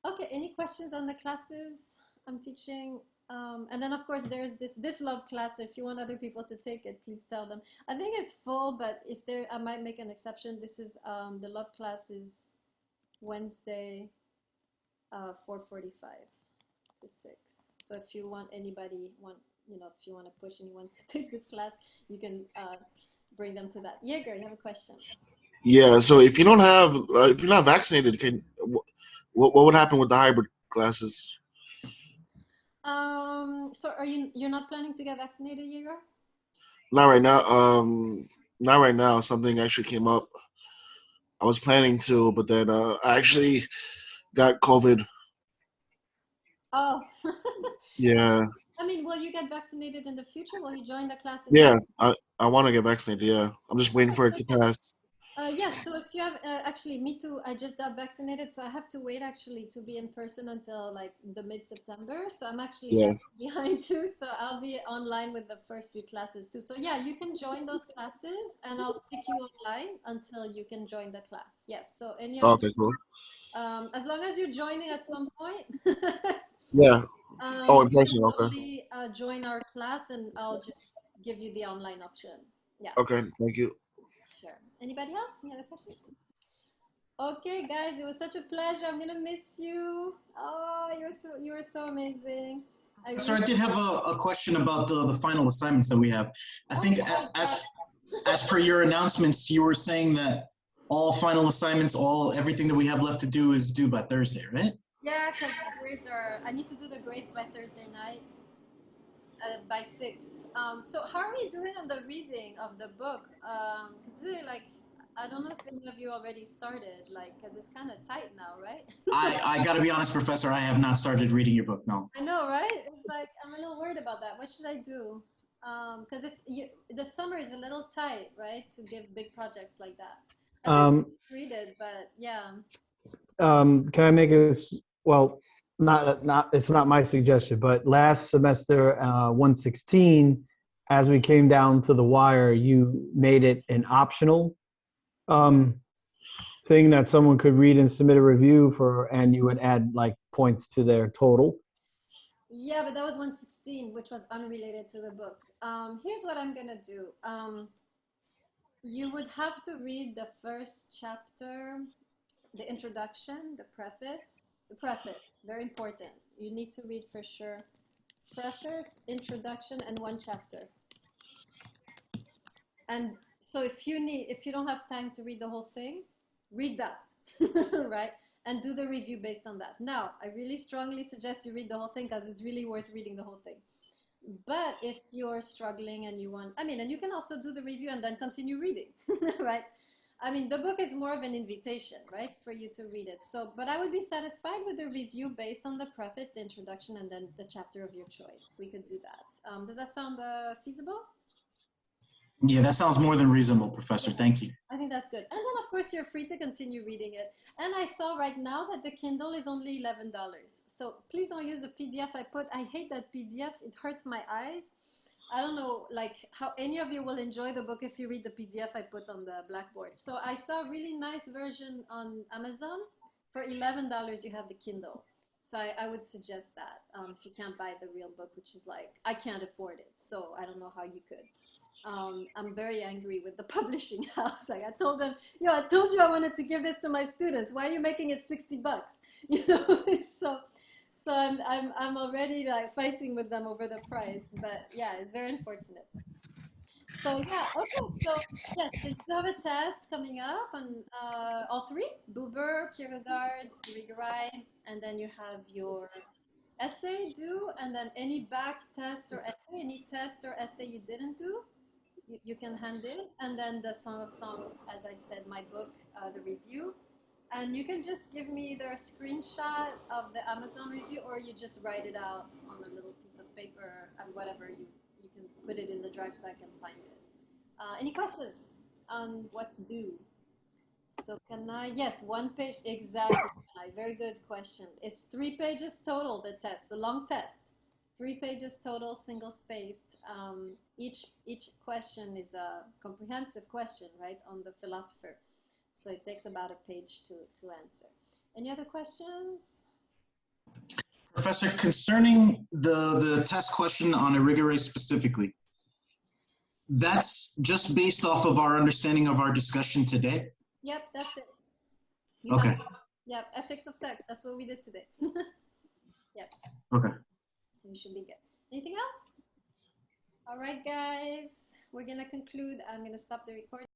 Okay, any questions on the classes I'm teaching? And then of course there's this love class. So if you want other people to take it, please tell them. I think it's full, but if I might make an exception. This is the love class is Wednesday, 4:45 to 6. So if you want anybody, if you want to push anyone to take this class, you can bring them to that. Jaeger, you have a question? Yeah. So if you don't have, if you're not vaccinated, what would happen with the hybrid classes? So you're not planning to get vaccinated, Jaeger? Not right now. Not right now. Something actually came up. I was planning to, but then I actually got COVID. Oh. Yeah. I mean, will you get vaccinated in the future? Will you join the class? Yeah. I want to get vaccinated. Yeah. I'm just waiting for it to pass. Yes, so if you have, actually, me too, I just got vaccinated, so I have to wait actually to be in person until like the mid-September. So I'm actually Yeah. lagging behind too, so I'll be online with the first few classes too. So yeah, you can join those classes and I'll stick you online until you can join the class. Yes, so any of you, Okay, cool. as long as you're joining at some point, Yeah. Oh, in you person. can Okay. only join our class and I'll just give you the online option. Yeah, Okay. Thank you. sure. Anybody else? Any other questions? Okay, guys, it was such a pleasure. I'm gonna miss you. Oh, you were so amazing. I So I really. did have a question about the final assignments that we have. I Oh think my God. as per your announcements, you were saying that all final assignments, everything that we have left to do is due by Thursday, right? Yeah, because the grades are. I need to do the grades by Thursday night, by 6. So how are you doing on the reading of the book? Because really, like, I don't know if any of you already started, like, because it's kind of tight now, right? I got to be honest, Professor, I have not started reading your book, no. I know, right? It's like I'm a little worried about that. What should I do? Because the summer is a little tight, right? To give big projects like that. I think Um, read it, but yeah. can I make a well, not it's not my suggestion, but last semester 116, as we came down to the wire, you made it an optional um, thing that someone could read and submit a review for, and you would add like points to their total. Yeah, but that was 116, which was unrelated to the book. Here's what I'm gonna do. You would have to read the first chapter, the introduction, the preface. The preface, very important. You need to read for sure. Preface, introduction, and one chapter. And so if you don't have time to read the whole thing, read that, right? And do the review based on that. Now, I really strongly suggest you read the whole thing because it's really worth reading the whole thing. But if you're struggling and you want, I mean, and you can also do the review and then continue reading, right? I mean, the book is more of an invitation, right, for you to read it. So, but I would be satisfied with a review based on the preface, the introduction, and then the chapter of your choice. We could do that. Does that sound feasible? Yeah, that sounds more than reasonable, Professor. Yeah, Thank you. I think that's good. And then, of course, you're free to continue reading it. And I saw right now that the Kindle is only $11. So please don't use the PDF I put. I hate that PDF. It hurts my eyes. I don't know, like, how any of you will enjoy the book if you read the PDF I put on the blackboard. So I saw a really nice version on Amazon. For $11, you have the Kindle. So I would suggest that if you can't buy the real book, which is like, I can't afford it. So I don't know how you could. I'm very angry with the publishing house. Like I told them, I told you I wanted to give this to my students. Why are you making it $60? You know, so I'm already like fighting with them over the price. But yeah, it's very unfortunate. So yeah, okay. So yes, so you have a test coming up on all three: Buber, Kierkegaard, Irigaray, and then you have your essay due, and then any back test or essay, any test or essay you didn't do, you can hand in, and then the Song of Songs, as I said, my book, the review. And you can just give me either a screenshot of the Amazon review or you just write it out on a little piece of paper and whatever, you can put it in the drive so I can find it. Any questions on what's due? So can I, yes, one page, exactly. Very good question. It's 3 pages total, the test, a long test. 3 pages total, single spaced. Each question is a comprehensive question, right, on the philosopher. So it takes about a page to answer. Any other questions? Professor, concerning the test question on Irigaray specifically, that's just based off of our understanding of our discussion today? Yep, that's it. You Okay. Yep, ethics of sex. That's what we did today. Yep. Okay. You should be good. Anything else? All right, guys. We're going to conclude. I'm going to stop the recording.